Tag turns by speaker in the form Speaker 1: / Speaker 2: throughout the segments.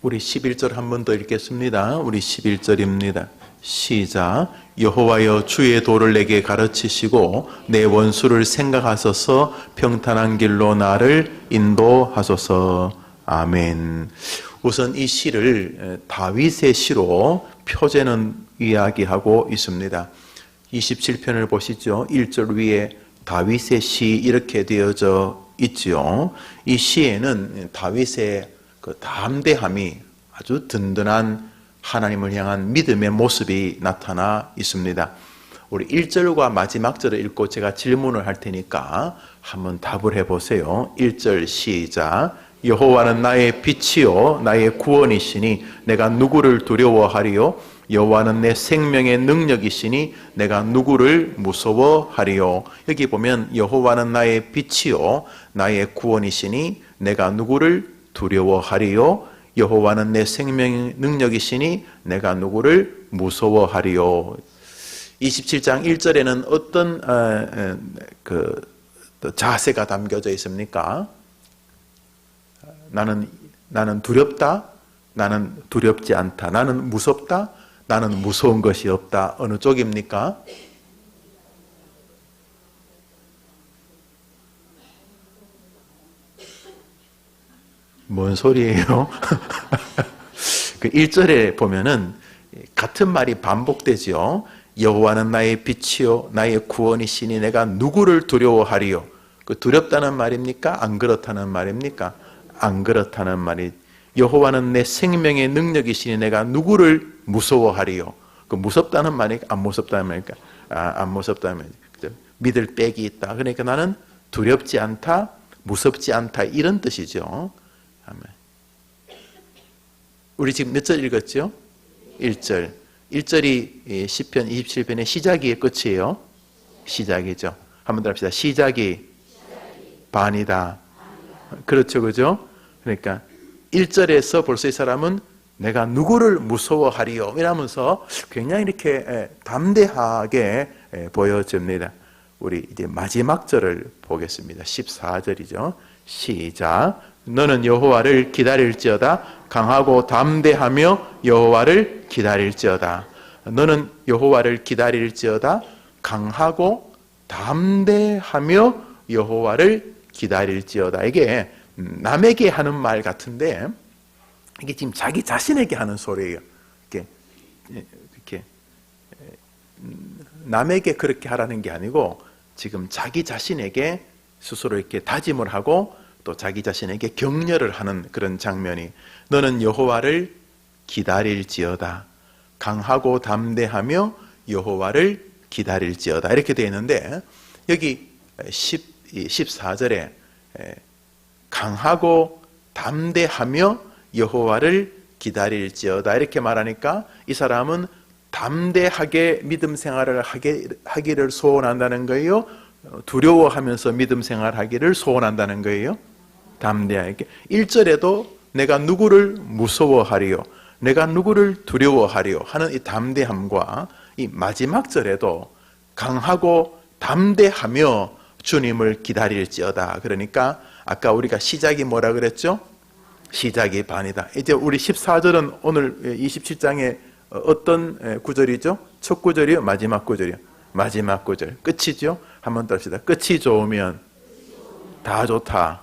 Speaker 1: 우리 11절 한 번 더 읽겠습니다. 우리 11절입니다. 시작. 여호와여 주의 도를 내게 가르치시고 내 원수를 생각하소서 평탄한 길로 나를 인도하소서. 아멘. 우선 이 시를 다윗의 시로 표제는 이야기하고 있습니다. 27편을 보시죠. 1절 위에 다윗의 시 이렇게 되어져 있죠. 이 시에는 다윗의 그 담대함이 아주 든든한 하나님을 향한 믿음의 모습이 나타나 있습니다. 우리 1절과 마지막 절을 읽고 제가 질문을 할 테니까 한번 답을 해보세요. 1절 시작. 여호와는 나의 빛이요 나의 구원이시니 내가 누구를 두려워하리요. 여호와는 내 생명의 능력이시니 내가 누구를 무서워하리요. 여기 보면 여호와는 나의 빛이요 나의 구원이시니 내가 누구를 두려워하리요. 여호와는 내 생명의 능력이시니 내가 누구를 무서워하리요. 27장 1절에는 어떤 자세가 담겨져 있습니까? 나는 두렵다. 나는 두렵지 않다. 나는 무섭다. 나는 무서운 것이 없다. 어느 쪽입니까? 뭔 소리예요? 그 1절에 보면은 같은 말이 반복되지요. 여호와는 나의 빛이요 나의 구원이시니 내가 누구를 두려워하리요. 그 두렵다는 말입니까? 안 그렇다는 말입니까? 안 그렇다는 말이. 여호와는 내 생명의 능력이시니 내가 누구를 무서워하리요. 그 무섭다는 말이 안 무섭다는 말입니까? 안 무섭다는 말이죠. 믿을 빽이 있다. 그러니까 나는 두렵지 않다, 무섭지 않다 이런 뜻이죠. 아멘. 우리 지금 몇 절 읽었죠? 1절. 1절이 시편 27편의 시작이에요, 끝이에요? 시작이죠. 한번 더 합시다. 시작이 반이다. 그렇죠, 그죠? 그러니까 1절에서 벌써 이 사람은 내가 누구를 무서워하리요 이러면서 굉장히 이렇게 담대하게 보여집니다. 우리 이제 마지막 절을 보겠습니다. 14절이죠. 시작. 너는 여호와를 기다릴지어다. 강하고 담대하며 여호와를 기다릴지어다. 너는 여호와를 기다릴지어다. 강하고 담대하며 여호와를 기다릴지어다. 이게 남에게 하는 말 같은데 이게 지금 자기 자신에게 하는 소리예요. 이렇게 남에게 그렇게 하라는 게 아니고 지금 자기 자신에게 스스로 이렇게 다짐을 하고 또 자기 자신에게 격려를 하는 그런 장면이. 너는 여호와를 기다릴지어다. 강하고 담대하며 여호와를 기다릴지어다. 이렇게 되어 있는데 여기 14절에 강하고 담대하며 여호와를 기다릴지어다 이렇게 말하니까 이 사람은 담대하게 믿음 생활을 하기를 소원한다는 거예요? 두려워하면서 믿음 생활하기를 소원한다는 거예요? 담대하게. 1절에도 내가 누구를 무서워하리요, 내가 누구를 두려워하리요 하는 이 담대함과 이 마지막 절에도 강하고 담대하며 주님을 기다릴지어다. 그러니까 아까 우리가 시작이 뭐라 그랬죠? 시작이 반이다. 이제 우리 14절은 오늘 27장의 어떤 구절이죠? 첫 구절이요? 마지막 구절이요? 마지막 구절. 끝이죠? 한번 더 합시다. 끝이 좋으면 다 좋다.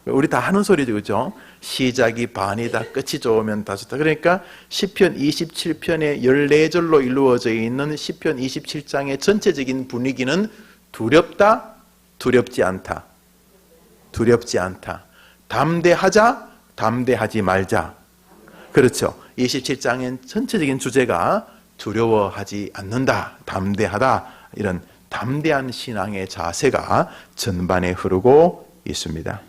Speaker 1: 우리 다 하는 소리죠, 그죠? 시작이 반이다. 끝이 좋으면 다 좋다. 그러니까 시편 27편의 14절로 이루어져 있는 시편 27장의 전체적인 분위기는 두렵다, 두렵지 않다. 두렵지 않다. 담대하자, 담대하지 말자. 그렇죠. 27장의 전체적인 주제가 두려워하지 않는다, 담대하다, 이런 담대한 신앙의 자세가 전반에 흐르고 있습니다.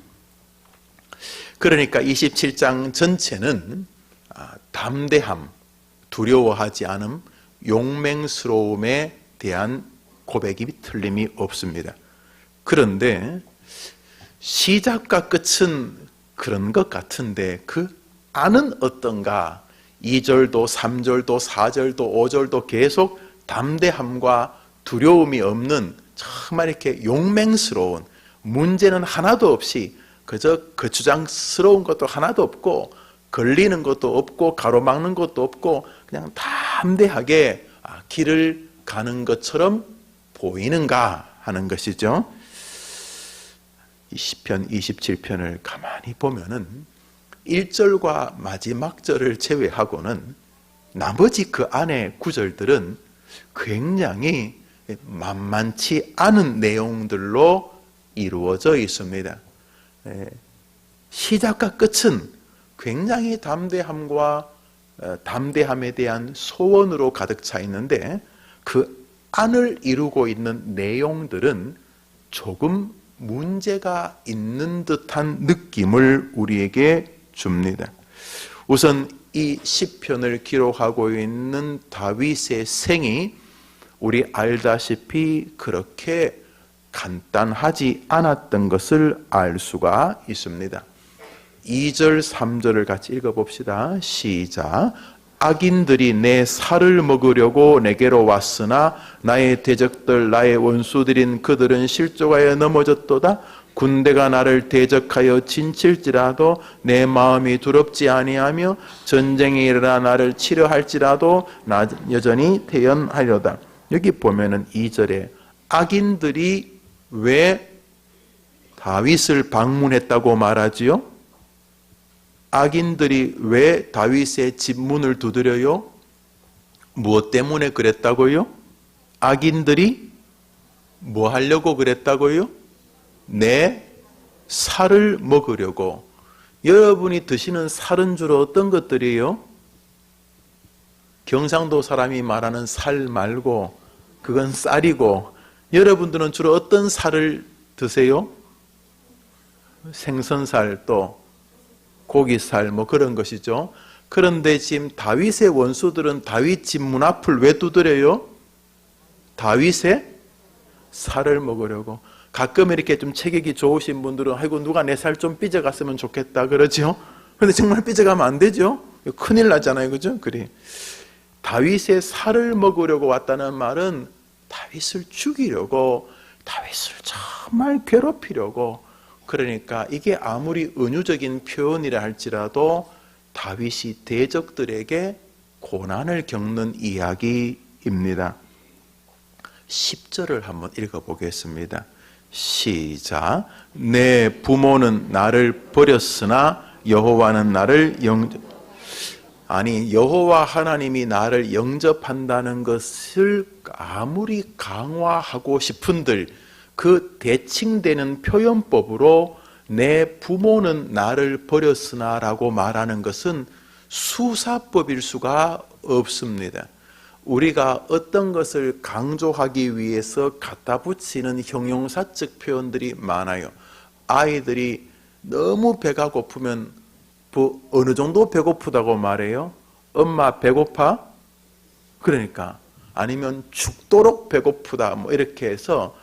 Speaker 1: 그러니까 27장 전체는 담대함, 두려워하지 않음, 용맹스러움에 대한 고백이 틀림이 없습니다. 그런데 시작과 끝은 그런 것 같은데 그 안은 어떤가? 2절도 3절도 4절도 5절도 계속 담대함과 두려움이 없는 정말 이렇게 용맹스러운, 문제는 하나도 없이 그저 거추장스러운 것도 하나도 없고 걸리는 것도 없고 가로막는 것도 없고 그냥 담대하게 길을 가는 것처럼 보이는가 하는 것이죠. 이 시편 27편을 가만히 보면은 1절과 마지막 절을 제외하고는 나머지 그 안에 구절들은 굉장히 만만치 않은 내용들로 이루어져 있습니다. 시작과 끝은 굉장히 담대함에 대한 소원으로 가득 차 있는데 그 안을 이루고 있는 내용들은 조금 문제가 있는 듯한 느낌을 우리에게 줍니다. 우선 이 시편을 기록하고 있는 다윗의 생이 우리 알다시피 그렇게 간단하지 않았던 것을 알 수가 있습니다. 2절, 3절을 같이 읽어봅시다. 시작. 악인들이 내 살을 먹으려고 내게로 왔으나 나의 대적들, 나의 원수들인 그들은 실족하여 넘어졌도다. 군대가 나를 대적하여 진칠지라도 내 마음이 두렵지 아니하며 전쟁이 일어나 나를 치려할지라도 나 여전히 태연하려다. 여기 보면은 2절에 악인들이 왜 다윗을 방문했다고 말하지요? 악인들이 왜 다윗의 집 문을 두드려요? 무엇 때문에 그랬다고요? 악인들이 뭐 하려고 그랬다고요? 내 살을 먹으려고. 여러분이 드시는 살은 주로 어떤 것들이에요? 경상도 사람이 말하는 살 말고 그건 쌀이고, 여러분들은 주로 어떤 살을 드세요? 생선살, 또 고기살, 뭐 그런 것이죠. 그런데 지금 다윗의 원수들은 다윗 집 문 앞을 왜 두드려요? 다윗의 살을 먹으려고. 가끔 이렇게 좀 체격이 좋으신 분들은 아이고 누가 내 살 좀 삐져갔으면 좋겠다 그러죠. 그런데 정말 삐져가면 안 되죠. 큰일 나잖아요, 그죠? 그래. 다윗의 살을 먹으려고 왔다는 말은 다윗을 죽이려고, 다윗을 정말 괴롭히려고. 그러니까 이게 아무리 은유적인 표현이라 할지라도 다윗이 대적들에게 고난을 겪는 이야기입니다. 10절을 한번 읽어보겠습니다. 시작. 내 부모는 나를 버렸으나 여호와는 나를 여호와 하나님이 나를 영접한다는 것을 아무리 강화하고 싶은들 그 대칭되는 표현법으로 내 부모는 나를 버렸으나 라고 말하는 것은 수사법일 수가 없습니다. 우리가 어떤 것을 강조하기 위해서 갖다 붙이는 형용사적 표현들이 많아요. 아이들이 너무 배가 고프면 어느 정도 배고프다고 말해요? 엄마 배고파? 그러니까. 아니면 죽도록 배고프다, 뭐 이렇게 해서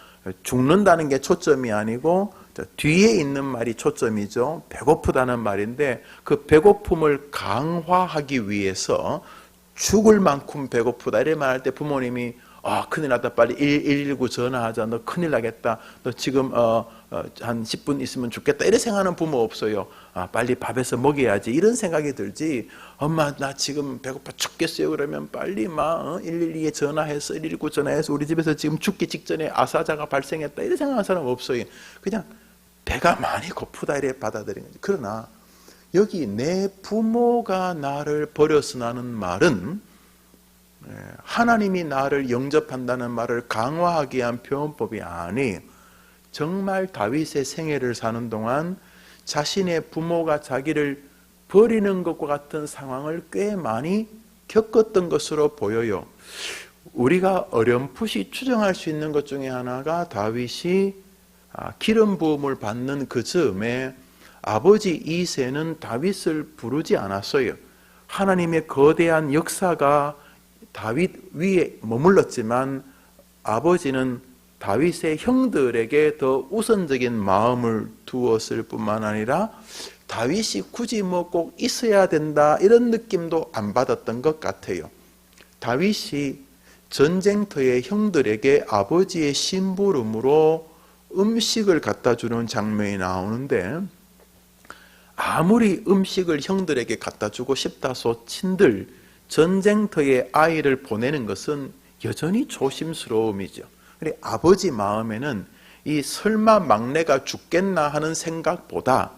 Speaker 1: 죽는다는 게 초점이 아니고 뒤에 있는 말이 초점이죠. 배고프다는 말인데 그 배고픔을 강화하기 위해서 죽을 만큼 배고프다 이래 말할 때 부모님이 큰일 났다, 빨리 119 전화하자, 너 큰일 나겠다, 너 지금 한 10분 있으면 죽겠다 이래 생각하는 부모 없어요. 빨리 밥에서 먹여야지 이런 생각이 들지, 엄마 나 지금 배고파 죽겠어요 그러면 빨리 112에 전화해서 119 전화해서 우리 집에서 지금 죽기 직전에 아사자가 발생했다 이래 생각하는 사람 없어요. 그냥 배가 많이 고프다 이래 받아들이는 거지. 그러나 여기 내 부모가 나를 버렸으나는 말은 하나님이 나를 영접한다는 말을 강화하기 위한 표현법이 아니에요. 정말 다윗의 생애를 사는 동안 자신의 부모가 자기를 버리는 것과 같은 상황을 꽤 많이 겪었던 것으로 보여요. 우리가 어렴풋이 추정할 수 있는 것 중에 하나가 다윗이 기름 부음을 받는 그 즈음에 아버지 이새는 다윗을 부르지 않았어요. 하나님의 거대한 역사가 다윗 위에 머물렀지만 아버지는 다윗의 형들에게 더 우선적인 마음을 두었을 뿐만 아니라 다윗이 굳이 뭐 꼭 있어야 된다 이런 느낌도 안 받았던 것 같아요. 다윗이 전쟁터의 형들에게 아버지의 심부름으로 음식을 갖다 주는 장면이 나오는데 아무리 음식을 형들에게 갖다 주고 싶다소 친들 전쟁터에 아이를 보내는 것은 여전히 조심스러움이죠. 그래 아버지 마음에는 이 설마 막내가 죽겠나 하는 생각보다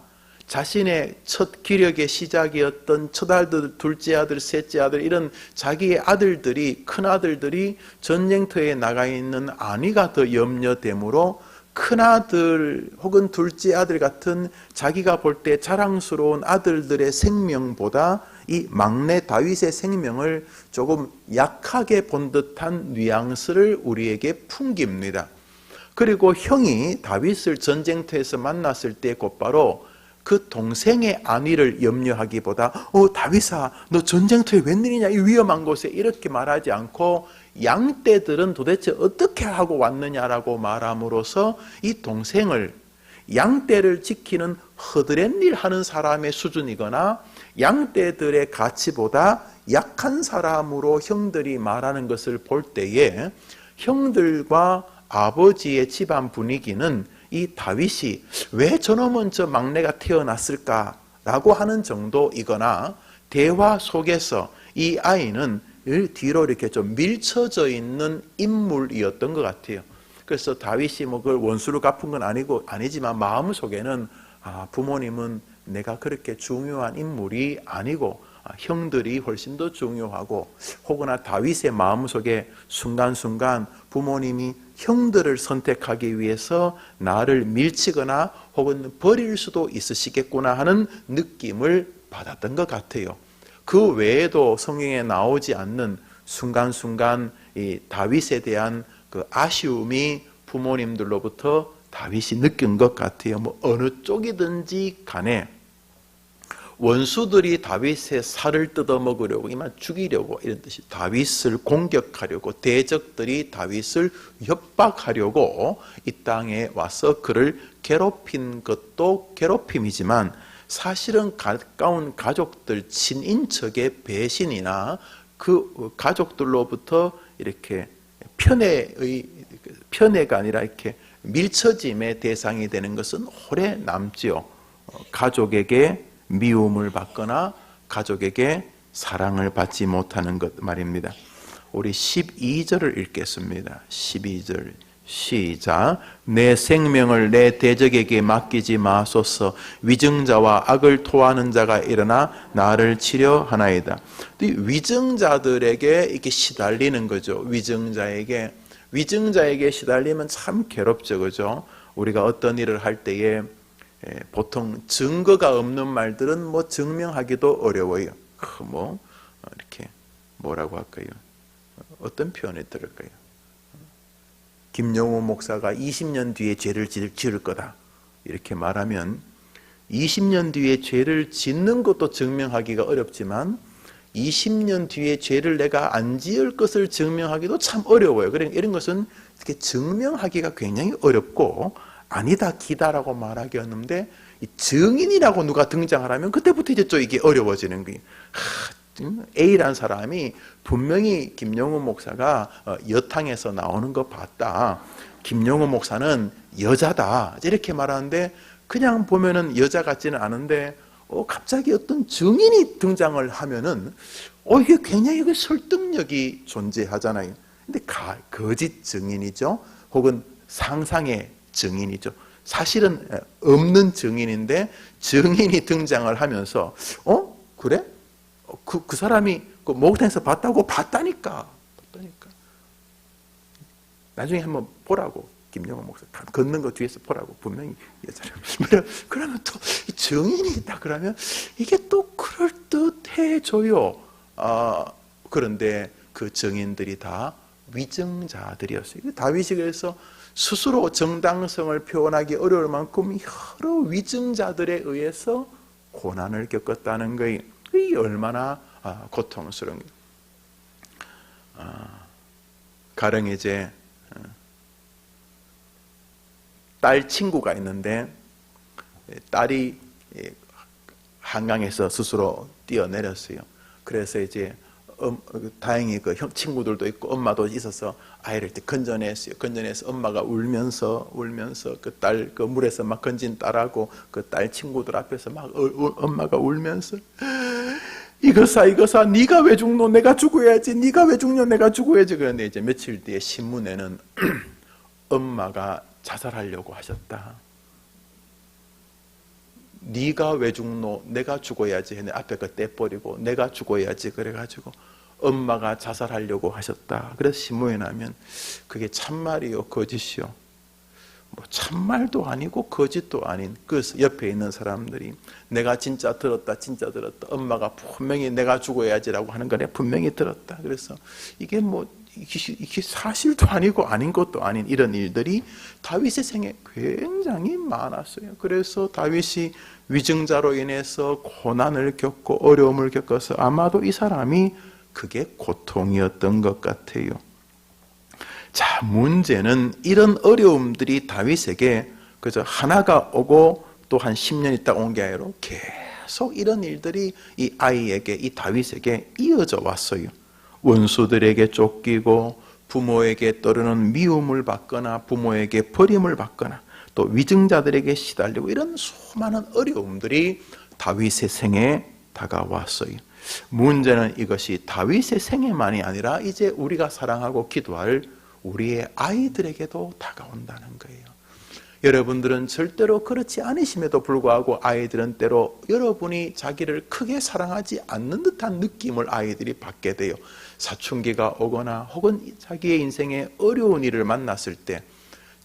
Speaker 1: 자신의 첫 기력의 시작이었던 첫 아들, 둘째 아들, 셋째 아들 이런 자기의 아들들이 큰 아들들이 전쟁터에 나가 있는 안위가 더 염려되므로 큰아들 혹은 둘째 아들 같은 자기가 볼 때 자랑스러운 아들들의 생명보다 이 막내 다윗의 생명을 조금 약하게 본 듯한 뉘앙스를 우리에게 풍깁니다. 그리고 형이 다윗을 전쟁터에서 만났을 때 곧바로 그 동생의 안위를 염려하기보다 다윗아 너 전쟁터에 웬일이냐 이 위험한 곳에 이렇게 말하지 않고 양떼들은 도대체 어떻게 하고 왔느냐라고 말함으로써 이 동생을 양떼를 지키는 허드렛일 하는 사람의 수준이거나 양떼들의 가치보다 약한 사람으로 형들이 말하는 것을 볼 때에 형들과 아버지의 집안 분위기는 이 다윗이 왜 저놈은 저 막내가 태어났을까라고 하는 정도이거나 대화 속에서 이 아이는 뒤로 이렇게 좀 밀쳐져 있는 인물이었던 것 같아요. 그래서 다윗이 뭐 그걸 원수로 갚은 건 아니지만 마음속에는 부모님은 내가 그렇게 중요한 인물이 아니고 형들이 훨씬 더 중요하고 혹은 다윗의 마음속에 순간순간 부모님이 형들을 선택하기 위해서 나를 밀치거나 혹은 버릴 수도 있으시겠구나 하는 느낌을 받았던 것 같아요. 그 외에도 성경에 나오지 않는 순간순간 이 다윗에 대한 그 아쉬움이 부모님들로부터 다윗이 느낀 것 같아요. 뭐 어느 쪽이든지 간에 원수들이 다윗의 살을 뜯어먹으려고 이만 죽이려고 이런 뜻이 다윗을 공격하려고 대적들이 다윗을 협박하려고 이 땅에 와서 그를 괴롭힌 것도 괴롭힘이지만 사실은 가까운 가족들 친인척의 배신이나 그 가족들로부터 이렇게 편애가 아니라 이렇게 밀쳐짐의 대상이 되는 것은 오래 남지요. 가족에게 미움을 받거나 가족에게 사랑을 받지 못하는 것 말입니다. 우리 12절을 읽겠습니다. 12절 시작. 내 생명을 내 대적에게 맡기지 마소서. 위증자와 악을 토하는 자가 일어나 나를 치려 하나이다. 위증자들에게 이렇게 시달리는 거죠. 위증자에게 시달리면 참 괴롭죠, 그죠? 우리가 어떤 일을 할 때에 보통 증거가 없는 말들은 뭐 증명하기도 어려워요. 뭐 이렇게 뭐라고 할까요? 어떤 표현이 들을까요? 김영호 목사가 20년 뒤에 죄를 지을 거다 이렇게 말하면 20년 뒤에 죄를 짓는 것도 증명하기가 어렵지만 20년 뒤에 죄를 내가 안 지을 것을 증명하기도 참 어려워요. 그러니까 이런 것은 이렇게 증명하기가 굉장히 어렵고 아니다 기다라고 말하기였는데 증인이라고 누가 등장을 하면 그때부터 이제 또 이게 어려워지는 거예요. A라는 사람이 분명히 김영호 목사가 여탕에서 나오는 거 봤다. 김영호 목사는 여자다. 이렇게 말하는데 그냥 보면은 여자 같지는 않은데 갑자기 어떤 증인이 등장을 하면은 이게 굉장히 설득력이 존재하잖아요. 근데 거짓 증인이죠. 혹은 상상의 증인이죠. 사실은 없는 증인인데 증인이 등장을 하면서 그래? 그 사람이 그 목욕탕에서 봤다고? 봤다니까. 나중에 한번 보라고. 김영호 목사 걷는 거 뒤에서 보라고. 분명히 여자를. 그러면 또 증인이 있다 그러면 이게 또 그럴듯해져요. 그런데 그 증인들이 다 위증자들이었어요. 다윗이 그래서 스스로 정당성을 표현하기 어려울 만큼 여러 위증자들에 의해서 고난을 겪었다는 거예요. 이게 얼마나 고통스러운 거예요. 가령 이제 딸 친구가 있는데 딸이 한강에서 스스로 뛰어내렸어요. 그래서 이제 다행히 그 형 친구들도 있고 엄마도 있어서 아이를 이렇게 건져냈어요. 건져내서 엄마가 울면서 그 딸 그 물에서 막 건진 딸하고 그 딸 친구들 앞에서 막 엄마가 울면서 이거사 네가 왜 죽노? 내가 죽어야지. 네가 왜 죽냐? 내가 죽어야지. 그런데 이제 며칠 뒤에 신문에는 엄마가 자살하려고 하셨다. 네가 왜 죽노? 내가 죽어야지. 했는데 앞에 그 떼버리고 내가 죽어야지. 그래가지고 엄마가 자살하려고 하셨다. 그래서 신문에 나면 그게 참말이요 거짓이요? 뭐 참말도 아니고 거짓도 아닌. 그래서 옆에 있는 사람들이 내가 진짜 들었다. 엄마가 분명히 내가 죽어야지라고 하는 거네. 분명히 들었다. 그래서 이게 뭐 이게 사실도 아니고 아닌 것도 아닌 이런 일들이 다윗의 생에 굉장히 많았어요. 그래서 다윗이 위증자로 인해서 고난을 겪고 어려움을 겪어서 아마도 이 사람이 그게 고통이었던 것 같아요. 자, 문제는 이런 어려움들이 다윗에게 그저 하나가 오고 또 한 10년 있다 온 게 아니라 계속 이런 일들이 이 아이에게, 이 다윗에게 이어져 왔어요. 원수들에게 쫓기고 부모에게 떠르는 미움을 받거나 부모에게 버림을 받거나 또 위증자들에게 시달리고 이런 수많은 어려움들이 다윗의 생에 다가왔어요. 문제는 이것이 다윗의 생에만이 아니라 이제 우리가 사랑하고 기도할 우리의 아이들에게도 다가온다는 거예요. 여러분들은 절대로 그렇지 않으심에도 불구하고 아이들은 때로 여러분이 자기를 크게 사랑하지 않는 듯한 느낌을 아이들이 받게 돼요. 사춘기가 오거나 혹은 자기의 인생에 어려운 일을 만났을 때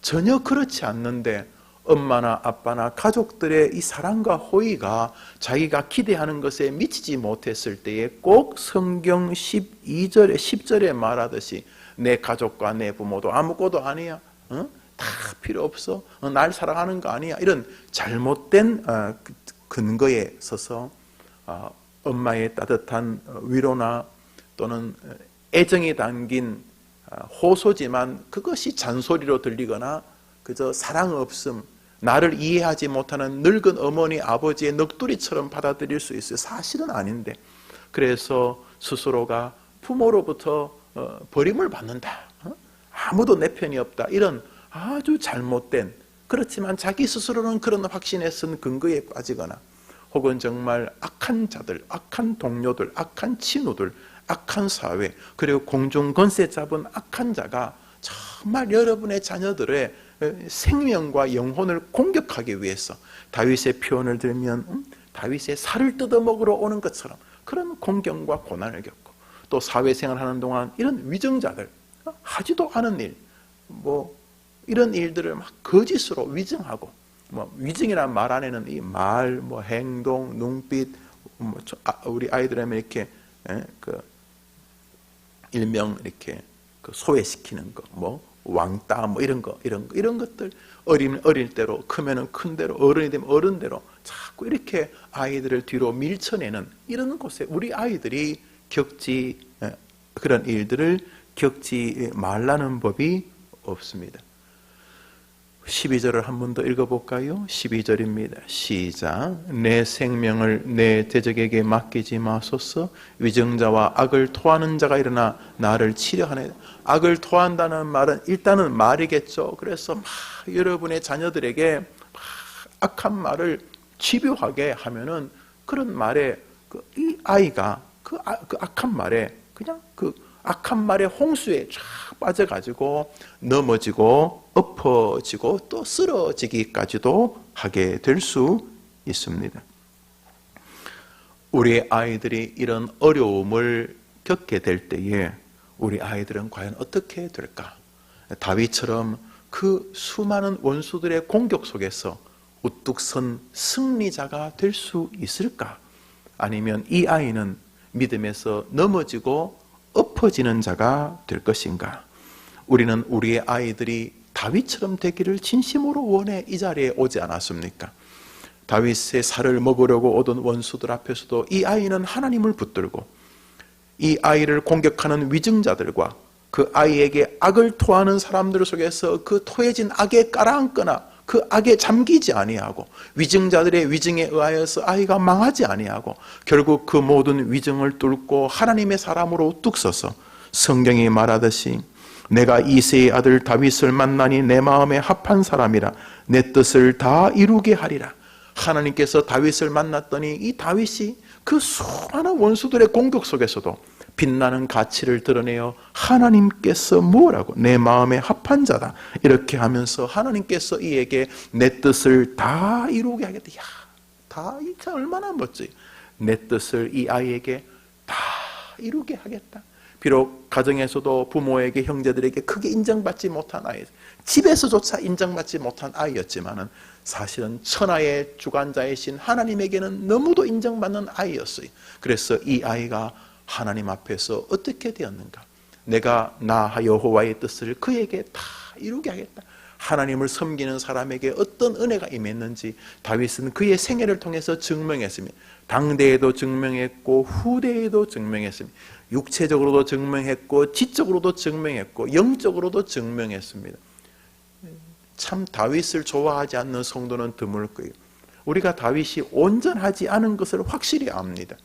Speaker 1: 전혀 그렇지 않는데 엄마나 아빠나 가족들의 이 사랑과 호의가 자기가 기대하는 것에 미치지 못했을 때에 꼭 성경 12절에 10절에 말하듯이 내 가족과 내 부모도 아무것도 아니야. 다 필요 없어. 날 사랑하는 거 아니야. 이런 잘못된 근거에 서서 엄마의 따뜻한 위로나 또는 애정이 담긴 호소지만 그것이 잔소리로 들리거나 그저 사랑 없음, 나를 이해하지 못하는 늙은 어머니 아버지의 넋두리처럼 받아들일 수 있어요. 사실은 아닌데 그래서 스스로가 부모로부터 버림을 받는다. 아무도 내 편이 없다. 이런 아주 잘못된, 그렇지만 자기 스스로는 그런 확신에 쓴 근거에 빠지거나 혹은 정말 악한 자들, 악한 동료들, 악한 친구들, 악한 사회, 그리고 공중 권세 잡은 악한 자가 정말 여러분의 자녀들의 생명과 영혼을 공격하기 위해서 다윗의 표현을 들면 다윗의 살을 뜯어먹으러 오는 것처럼 그런 공경과 고난을 겪고 또 사회생활하는 동안 이런 위증자들, 하지도 않은 일, 뭐 이런 일들을 막 거짓으로 위증하고, 뭐 위증이라는 말 안에는 이 말, 뭐 행동, 눈빛, 우리 아이들에면 이렇게 그 일명 이렇게 그 소외시키는 거, 뭐 왕따, 뭐 이런 것들 어릴 대로 크면은 큰 대로 어른이 되면 어른대로 자꾸 이렇게 아이들을 뒤로 밀쳐내는 이런 곳에 우리 아이들이 그런 일들을 겪지 말라는 법이 없습니다. 12절을 한 번 더 읽어볼까요? 12절입니다. 시작. 내 생명을 내 대적에게 맡기지 마소서. 위증자와 악을 토하는 자가 일어나 나를 치려하네. 악을 토한다는 말은 일단은 말이겠죠. 그래서 막 여러분의 자녀들에게 막 악한 말을 집요하게 하면은 그런 말에 이 아이가 그 악한 말에 그냥 그 악한 말의 홍수에 쫙 빠져가지고 넘어지고 엎어지고 또 쓰러지기까지도 하게 될 수 있습니다. 우리 아이들이 이런 어려움을 겪게 될 때에 우리 아이들은 과연 어떻게 될까? 다윗처럼 그 수많은 원수들의 공격 속에서 우뚝 선 승리자가 될 수 있을까? 아니면 이 아이는 믿음에서 넘어지고 엎어지는 자가 될 것인가? 우리는 우리의 아이들이 다윗처럼 되기를 진심으로 원해 이 자리에 오지 않았습니까? 다윗의 살을 먹으려고 오던 원수들 앞에서도 이 아이는 하나님을 붙들고 이 아이를 공격하는 위증자들과 그 아이에게 악을 토하는 사람들 속에서 그 토해진 악에 깔아앉거나 그 악에 잠기지 아니하고 위증자들의 위증에 의하여서 아이가 망하지 아니하고 결국 그 모든 위증을 뚫고 하나님의 사람으로 뚝 서서 성경이 말하듯이 내가 이새의 아들 다윗을 만나니 내 마음에 합한 사람이라 내 뜻을 다 이루게 하리라. 하나님께서 다윗을 만났더니 이 다윗이 그 수많은 원수들의 공격 속에서도 빛나는 가치를 드러내어 하나님께서 뭐라고 내 마음에 합한 자다 이렇게 하면서 하나님께서 이에게 내 뜻을 다 이루게 하겠다. 야, 다 이참 얼마나 멋져요. 내 뜻을 이 아이에게 다 이루게 하겠다. 비록 가정에서도 부모에게 형제들에게 크게 인정받지 못한 아이, 집에서조차 인정받지 못한 아이였지만은 사실은 천하의 주관자이신 하나님에게는 너무도 인정받는 아이였어요. 그래서 이 아이가 하나님 앞에서 어떻게 되었는가? 내가 나 여호와의 뜻을 그에게 다 이루게 하겠다. 하나님을 섬기는 사람에게 어떤 은혜가 임했는지 다윗은 그의 생애를 통해서 증명했습니다. 당대에도 증명했고 후대에도 증명했습니다. 육체적으로도 증명했고 지적으로도 증명했고 영적으로도 증명했습니다. 참 다윗을 좋아하지 않는 성도는 드물 거예요. 우리가 다윗이 온전하지 않은 것을 확실히 압니다.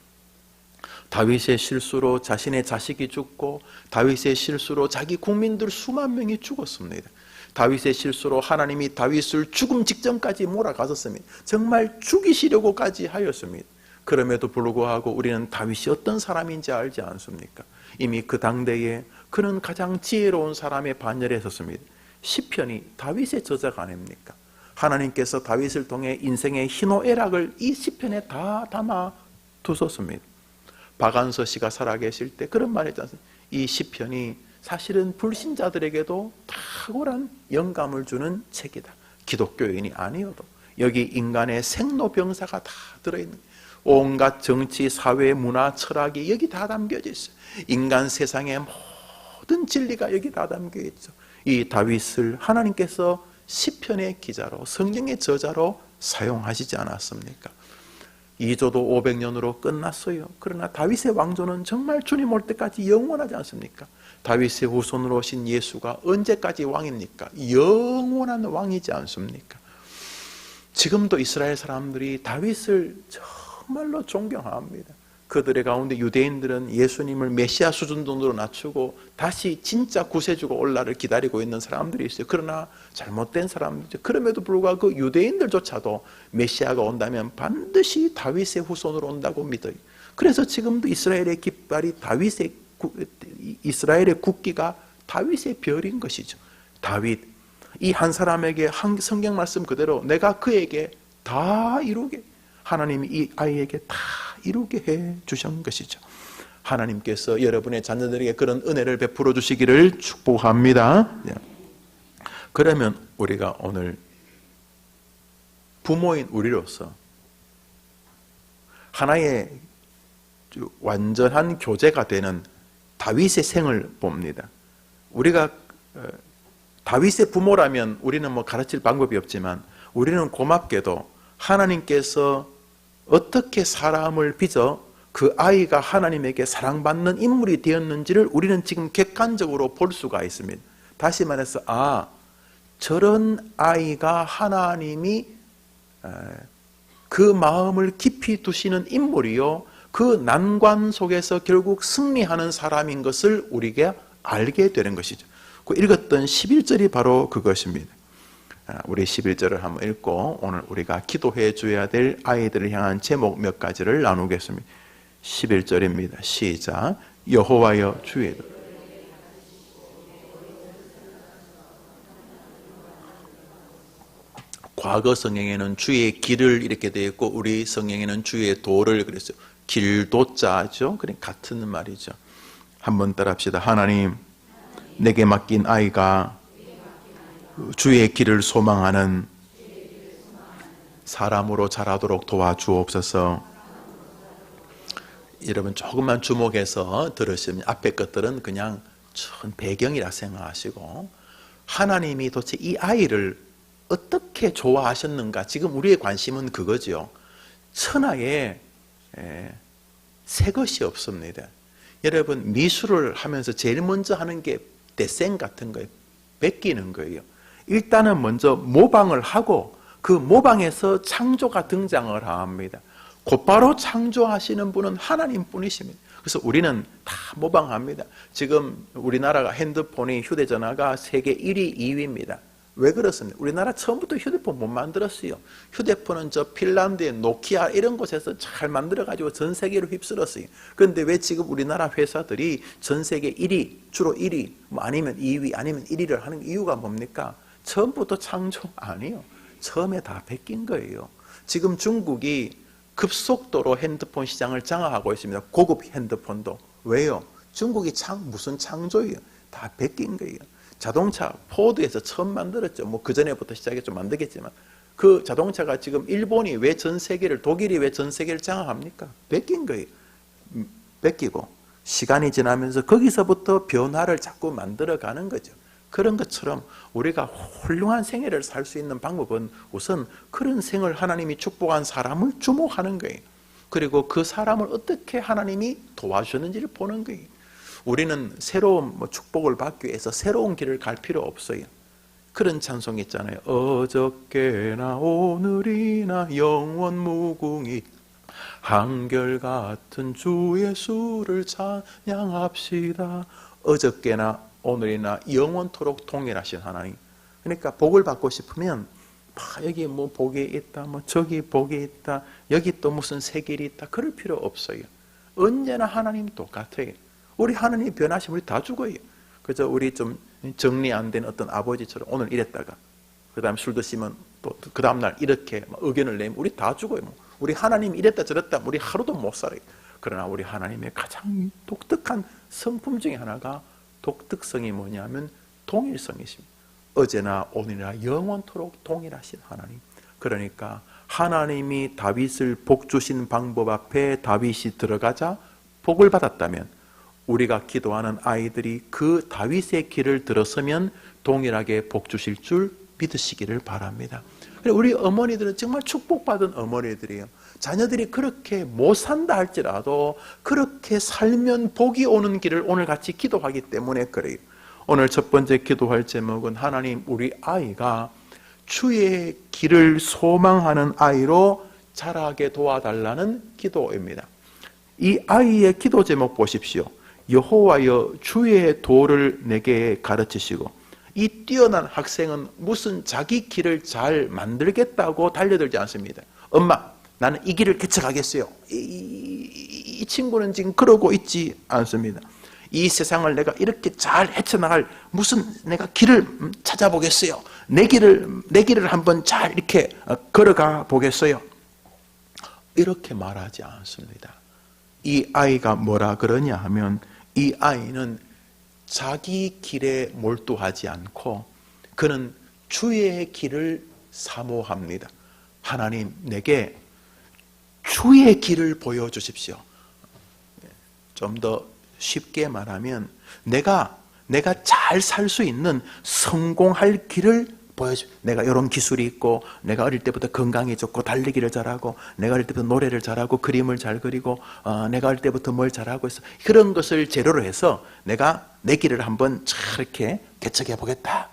Speaker 1: 다윗의 실수로 자신의 자식이 죽고 다윗의 실수로 자기 국민들 수만 명이 죽었습니다. 다윗의 실수로 하나님이 다윗을 죽음 직전까지 몰아갔었습니다. 정말 죽이시려고까지 하였습니다. 그럼에도 불구하고 우리는 다윗이 어떤 사람인지 알지 않습니까? 이미 그 당대에 그는 가장 지혜로운 사람의 반열에 섰습니다. 시편이 다윗의 저작 아닙니까? 하나님께서 다윗을 통해 인생의 희노애락을 이 시편에 다 담아 두셨습니다. 박완서 씨가 살아계실 때 그런 말 했지 않습니까? 이 시편이 사실은 불신자들에게도 탁월한 영감을 주는 책이다. 기독교인이 아니어도 여기 인간의 생로병사가 다 들어있는, 온갖 정치, 사회, 문화, 철학이 여기 다 담겨져 있어요. 인간 세상의 모든 진리가 여기 다 담겨 있죠. 이 다윗을 하나님께서 시편의 기자로, 성경의 저자로 사용하시지 않았습니까? 이조도 500년으로 끝났어요. 그러나 다윗의 왕조는 정말 주님 올 때까지 영원하지 않습니까? 다윗의 후손으로 오신 예수가 언제까지 왕입니까? 영원한 왕이지 않습니까? 지금도 이스라엘 사람들이 다윗을 정말로 존경합니다. 그들의 가운데 유대인들은 예수님을 메시아 수준으로 낮추고 다시 진짜 구세주가 올라를 기다리고 있는 사람들이 있어요. 그러나 잘못된 사람들이죠. 그럼에도 불구하고 그 유대인들조차도 메시아가 온다면 반드시 다윗의 후손으로 온다고 믿어요. 그래서 지금도 이스라엘의 깃발이 이스라엘의 국기가 다윗의 별인 것이죠. 다윗, 이 한 사람에게 성경 말씀 그대로 내가 그에게 다 이루게, 하나님이 이 아이에게 다 이루게 해 주신 것이죠. 하나님께서 여러분의 자녀들에게 그런 은혜를 베풀어 주시기를 축복합니다. 그러면 우리가 오늘 부모인 우리로서 하나의 완전한 교제가 되는 다윗의 생을 봅니다. 우리가 다윗의 부모라면 우리는 뭐 가르칠 방법이 없지만 우리는 고맙게도 하나님께서 어떻게 사람을 빚어 그 아이가 하나님에게 사랑받는 인물이 되었는지를 우리는 지금 객관적으로 볼 수가 있습니다. 다시 말해서 저런 아이가 하나님이 그 마음을 깊이 두시는 인물이요, 그 난관 속에서 결국 승리하는 사람인 것을 우리가 알게 되는 것이죠. 그 읽었던 11절이 바로 그것입니다. 우리 11절을 한번 읽고 오늘 우리가 기도해 줘야 될 아이들을 향한 제목 몇 가지를 나누겠습니다. 11절입니다. 시작. 여호와여 주의 과거 성경에는 주의 길을 이렇게 되어 있고 우리 성경에는 주의 도를 그랬어요. 길도자죠. 그래 같은 말이죠. 한번 따라합시다. 하나님, 내게 맡긴 아이가 주의 길을 소망하는 사람으로 자라도록 도와주옵소서. 여러분 조금만 주목해서 들으시면 앞에 것들은 그냥 전 배경이라 생각하시고 하나님이 도대체 이 아이를 어떻게 좋아하셨는가, 지금 우리의 관심은 그거죠. 천하에 새 것이 없습니다. 여러분 미술을 하면서 제일 먼저 하는 게 데생 같은 거예요. 베끼는 거예요. 일단은 먼저 모방을 하고 그 모방에서 창조가 등장을 합니다. 곧바로 창조하시는 분은 하나님 뿐이십니다. 그래서 우리는 다 모방합니다. 지금 우리나라가 핸드폰이 휴대전화가 세계 1위, 2위입니다. 왜 그렇습니까? 우리나라 처음부터 휴대폰 못 만들었어요. 휴대폰은 저 핀란드의 노키아 이런 곳에서 잘 만들어가지고 전 세계로 휩쓸었어요. 그런데 왜 지금 우리나라 회사들이 전 세계 1위, 주로 1위, 뭐 아니면 2위, 아니면 1위를 하는 이유가 뭡니까? 처음부터 창조 아니에요. 처음에 다 베낀 거예요. 지금 중국이 급속도로 핸드폰 시장을 장악하고 있습니다. 고급 핸드폰도. 왜요? 중국이 무슨 창조예요? 다 베낀 거예요. 자동차 포드에서 처음 만들었죠. 뭐 그전에부터 시작해서 만들겠지만 그 자동차가 지금 일본이 왜 전 세계를, 독일이 왜 전 세계를 장악합니까? 베낀 거예요. 베끼고 시간이 지나면서 거기서부터 변화를 자꾸 만들어가는 거죠. 그런 것처럼 우리가 훌륭한 생애를 살 수 있는 방법은 우선 그런 생을 하나님이 축복한 사람을 주목하는 거예요. 그리고 그 사람을 어떻게 하나님이 도와주셨는지를 보는 거예요. 우리는 새로운 축복을 받기 위해서 새로운 길을 갈 필요 없어요. 그런 찬송이 있잖아요. 어저께나 오늘이나 영원 무궁히 한결같은 주 예수를 찬양합시다. 어저께나 오늘이나 영원토록 동일하신 하나님. 그러니까 복을 받고 싶으면 여기 뭐 복이 있다, 뭐 저기 복이 있다, 여기 또 무슨 새 길이 있다, 그럴 필요 없어요. 언제나 하나님 똑같아요. 우리 하나님이 변하시면 우리 다 죽어요. 그저 우리 좀 정리 안 된 어떤 아버지처럼 오늘 이랬다가 그 다음 술 드시면 또 그 다음날 이렇게 의견을 내면 우리 다 죽어요. 우리 하나님이 이랬다 저랬다 우리 하루도 못 살아요. 그러나 우리 하나님의 가장 독특한 성품 중에 하나가 독특성이 뭐냐면 동일성이십니다. 어제나 오늘이나 영원토록 동일하신 하나님. 그러니까 하나님이 다윗을 복 주신 방법 앞에 다윗이 들어가자 복을 받았다면 우리가 기도하는 아이들이 그 다윗의 길을 들었으면 동일하게 복 주실 줄 믿으시기를 바랍니다. 우리 어머니들은 정말 축복받은 어머니들이에요. 자녀들이 그렇게 못 산다 할지라도 그렇게 살면 복이 오는 길을 오늘 같이 기도하기 때문에 그래요. 오늘 첫 번째 기도할 제목은 하나님 우리 아이가 주의 길을 소망하는 아이로 자라게 도와달라는 기도입니다. 이 아이의 기도 제목 보십시오. 여호와여 주의 도를 내게 가르치시고. 이 뛰어난 학생은 무슨 자기 길을 잘 만들겠다고 달려들지 않습니다. 엄마 나는 이 길을 개척하겠어요. 이 친구는 지금 그러고 있지 않습니다. 이 세상을 내가 이렇게 잘 헤쳐나갈 무슨 내가 길을 찾아보겠어요. 내 길을 한번 잘 이렇게 걸어가 보겠어요. 이렇게 말하지 않습니다. 이 아이가 뭐라 그러냐 하면 이 아이는 자기 길에 몰두하지 않고 그는 주의 길을 사모합니다. 하나님 내게 주의 길을 보여주십시오. 좀 더 쉽게 말하면 내가 잘 살 수 있는 성공할 길을 보여주십시오. 내가 이런 기술이 있고 내가 어릴 때부터 건강이 좋고 달리기를 잘하고 내가 어릴 때부터 노래를 잘하고 그림을 잘 그리고 내가 어릴 때부터 뭘 잘하고 있어. 그런 것을 재료로 해서 내가 내 길을 한번 이렇게 개척해 보겠다.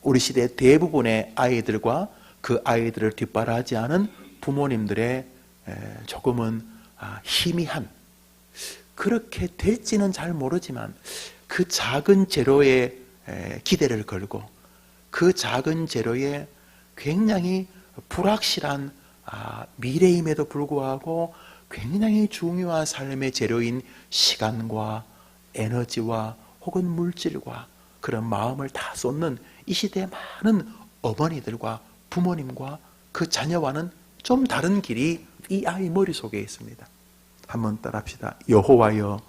Speaker 1: 우리 시대 대부분의 아이들과 그 아이들을 뒷바라지 않은 부모님들의 조금은 희미한 그렇게 될지는 잘 모르지만 그 작은 재료에 기대를 걸고 그 작은 재료에 굉장히 불확실한 미래임에도 불구하고 굉장히 중요한 삶의 재료인 시간과 에너지와 혹은 물질과 그런 마음을 다 쏟는 이 시대의 많은 어머니들과 부모님과 그 자녀와는 좀 다른 길이 이 아이 머릿속에 있습니다. 한번 따라합시다. 여호와여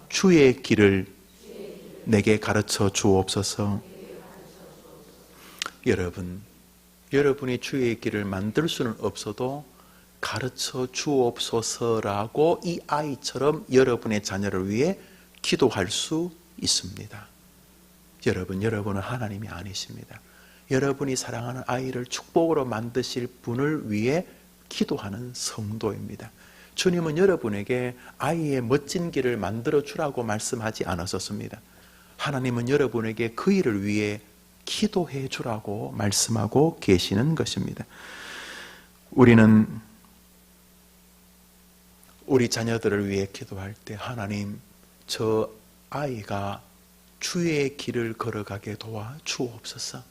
Speaker 1: 주의 길을 내게 가르쳐 주옵소서. 여러분이 주의 길을 만들 수는 없어도 가르쳐 주옵소서라고 이 아이처럼 여러분의 자녀를 위해 기도할 수 있습니다. 여러분은 하나님이 아니십니다. 여러분이 사랑하는 아이를 축복으로 만드실 분을 위해 기도하는 성도입니다. 주님은 여러분에게 아이의 멋진 길을 만들어 주라고 말씀하지 않았었습니다. 하나님은 여러분에게 그 일을 위해 기도해 주라고 말씀하고 계시는 것입니다. 우리는 우리 자녀들을 위해 기도할 때 하나님, 저 아이가 주의 길을 걸어가게 도와 주옵소서.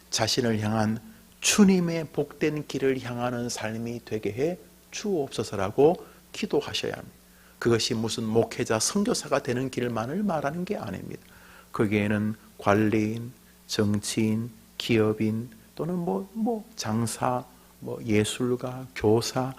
Speaker 1: 자신을 향한 주님의 복된 길을 향하는 삶이 되게 해 주옵소서라고 기도하셔야 합니다. 그것이 무슨 목회자, 선교사가 되는 길만을 말하는 게 아닙니다. 거기에는 관리인, 정치인, 기업인 또는 장사, 예술가, 교사,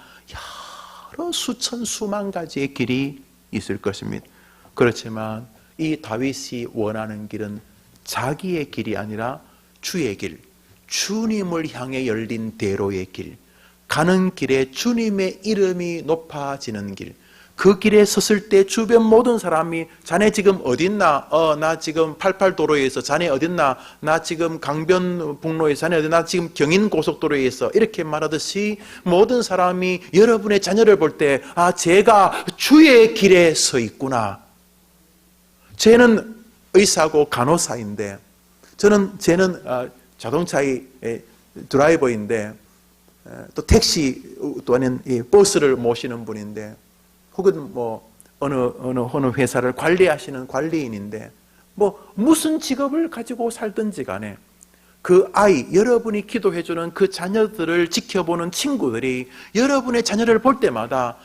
Speaker 1: 여러 수천 수만 가지의 길이 있을 것입니다. 그렇지만 이 다윗이 원하는 길은 자기의 길이 아니라 주의 길, 주님을 향해 열린 대로의 길, 가는 길에 주님의 이름이 높아지는 길, 그 길에 섰을 때 주변 모든 사람이 자네 지금 어딨나? 나 지금 88도로에 있어. 자네 어딨나? 나 지금 강변북로에 있어. 자네 어딨나? 나 지금 경인고속도로에 있어. 이렇게 말하듯이 모든 사람이 여러분의 자녀를 볼 때 쟤가 주의 길에 서 있구나. 쟤는 의사고 간호사인데 쟤는 자동차의 드라이버인데 또 택시 또는 버스를 모시는 분인데 혹은 어느 회사를 관리하시는 관리인인데 무슨 직업을 가지고 살든지 간에 그 아이, 여러분이 기도해주는 그 자녀들을 지켜보는 친구들이 여러분의 자녀를 볼 때마다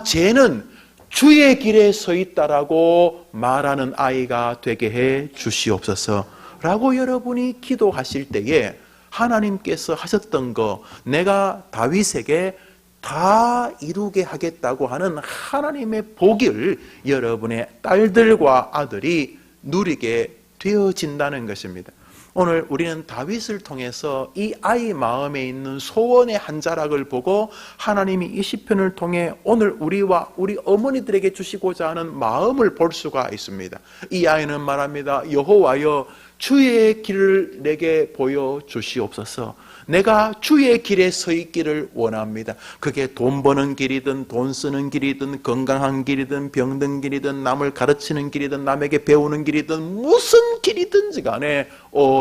Speaker 1: 쟤는 주의 길에 서 있다라고 말하는 아이가 되게 해 주시옵소서 라고 여러분이 기도하실 때에 하나님께서 하셨던 거, 내가 다윗에게 다 이루게 하겠다고 하는 하나님의 복을 여러분의 딸들과 아들이 누리게 되어진다는 것입니다. 오늘 우리는 다윗을 통해서 이 아이 마음에 있는 소원의 한 자락을 보고 하나님이 이 시편을 통해 오늘 우리와 우리 어머니들에게 주시고자 하는 마음을 볼 수가 있습니다. 이 아이는 말합니다. 여호와여, 주의 길을 내게 보여주시옵소서. 내가 주의 길에 서 있기를 원합니다. 그게 돈 버는 길이든 돈 쓰는 길이든 건강한 길이든 병든 길이든 남을 가르치는 길이든 남에게 배우는 길이든 무슨 길이든지 간에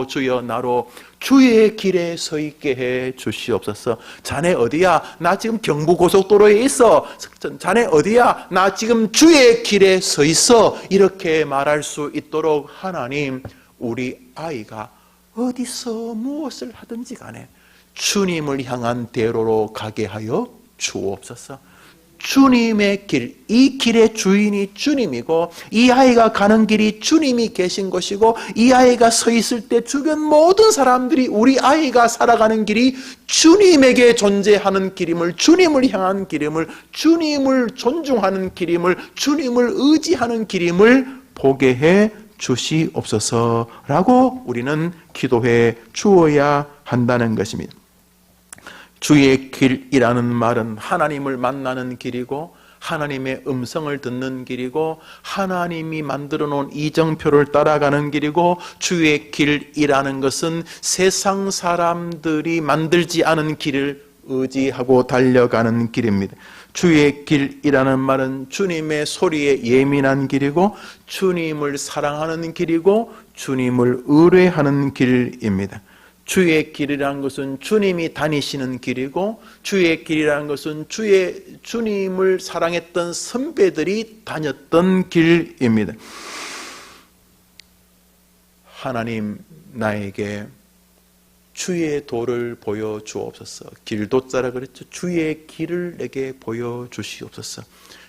Speaker 1: 주여 나로 주의 길에 서 있게 해 주시옵소서. 자네 어디야? 나 지금 경부고속도로에 있어. 자네 어디야? 나 지금 주의 길에 서 있어. 이렇게 말할 수 있도록 하나님, 우리 아이가 어디서 무엇을 하든지 간에 주님을 향한 대로로 가게 하여 주옵소서. 주님의 길, 이 길의 주인이 주님이고 이 아이가 가는 길이 주님이 계신 것이고 이 아이가 서 있을 때 주변 모든 사람들이 우리 아이가 살아가는 길이 주님에게 존재하는 길임을, 주님을 향한 길임을, 주님을 존중하는 길임을, 주님을 의지하는 길임을 보게 해 주시옵소서라고 우리는 기도해 주어야 한다는 것입니다. 주의 길이라는 말은 하나님을 만나는 길이고 하나님의 음성을 듣는 길이고 하나님이 만들어 놓은 이정표를 따라가는 길이고, 주의 길이라는 것은 세상 사람들이 만들지 않은 길을 의지하고 달려가는 길입니다. 주의 길이라는 말은 주님의 소리에 예민한 길이고 주님을 사랑하는 길이고 주님을 의뢰하는 길입니다. 주의 길이라는 것은 주님이 다니시는 길이고 주의 길이라는 것은 주님을 사랑했던 선배들이 다녔던 길입니다. 하나님, 나에게 주의 도를 보여주옵소서. 길도자라 그랬죠. 주의 길을 내게 보여주시옵소서.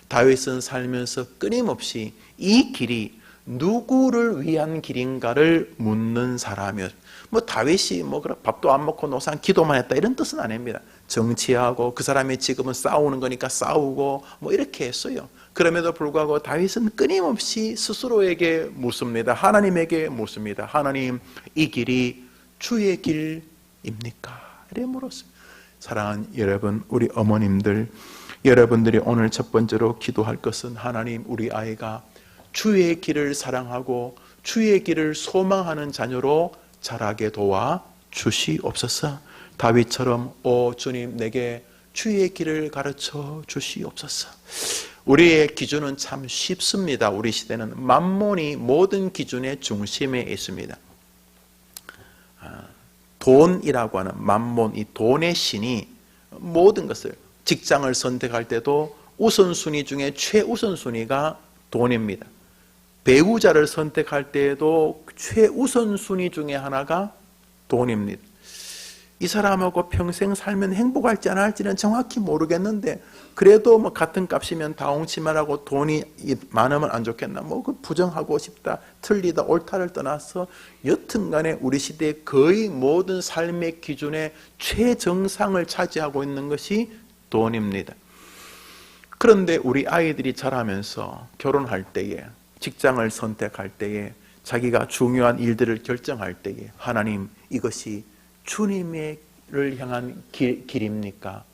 Speaker 1: 다윗은 살면서 끊임없이 이 길이 누구를 위한 길인가를 묻는 사람이었습니다. 다윗이 밥도 안 먹고 노상 기도만 했다 이런 뜻은 아닙니다. 정치하고 그 사람이 지금은 싸우는 거니까 싸우고 이렇게 했어요. 그럼에도 불구하고 다윗은 끊임없이 스스로에게 묻습니다. 하나님에게 묻습니다. 하나님, 이 길이 주의 길입니까? 이렇게 물었습니다. 사랑하는 여러분, 우리 어머님들, 여러분들이 오늘 첫 번째로 기도할 것은 하나님, 우리 아이가 주의 길을 사랑하고 주의 길을 소망하는 자녀로 자라게 도와 주시옵소서. 다윗처럼 오 주님, 내게 주의 길을 가르쳐 주시옵소서. 우리의 기준은 참 쉽습니다. 우리 시대는 만몬이 모든 기준의 중심에 있습니다. 돈이라고 하는 만몬, 이 돈의 신이 모든 것을, 직장을 선택할 때도 우선순위 중에 최우선순위가 돈입니다. 배우자를 선택할 때에도 최우선순위 중에 하나가 돈입니다. 이 사람하고 평생 살면 행복할지 안 할지는 정확히 모르겠는데, 그래도 뭐 같은 값이면 다홍치마라고 돈이 많으면 안 좋겠나, 뭐 그 부정하고 싶다, 틀리다, 옳다를 떠나서 여튼간에 우리 시대의 거의 모든 삶의 기준의 최정상을 차지하고 있는 것이 돈입니다. 그런데 우리 아이들이 자라면서 결혼할 때에, 직장을 선택할 때에, 자기가 중요한 일들을 결정할 때에 하나님, 이것이 주님을 향한 길입니까?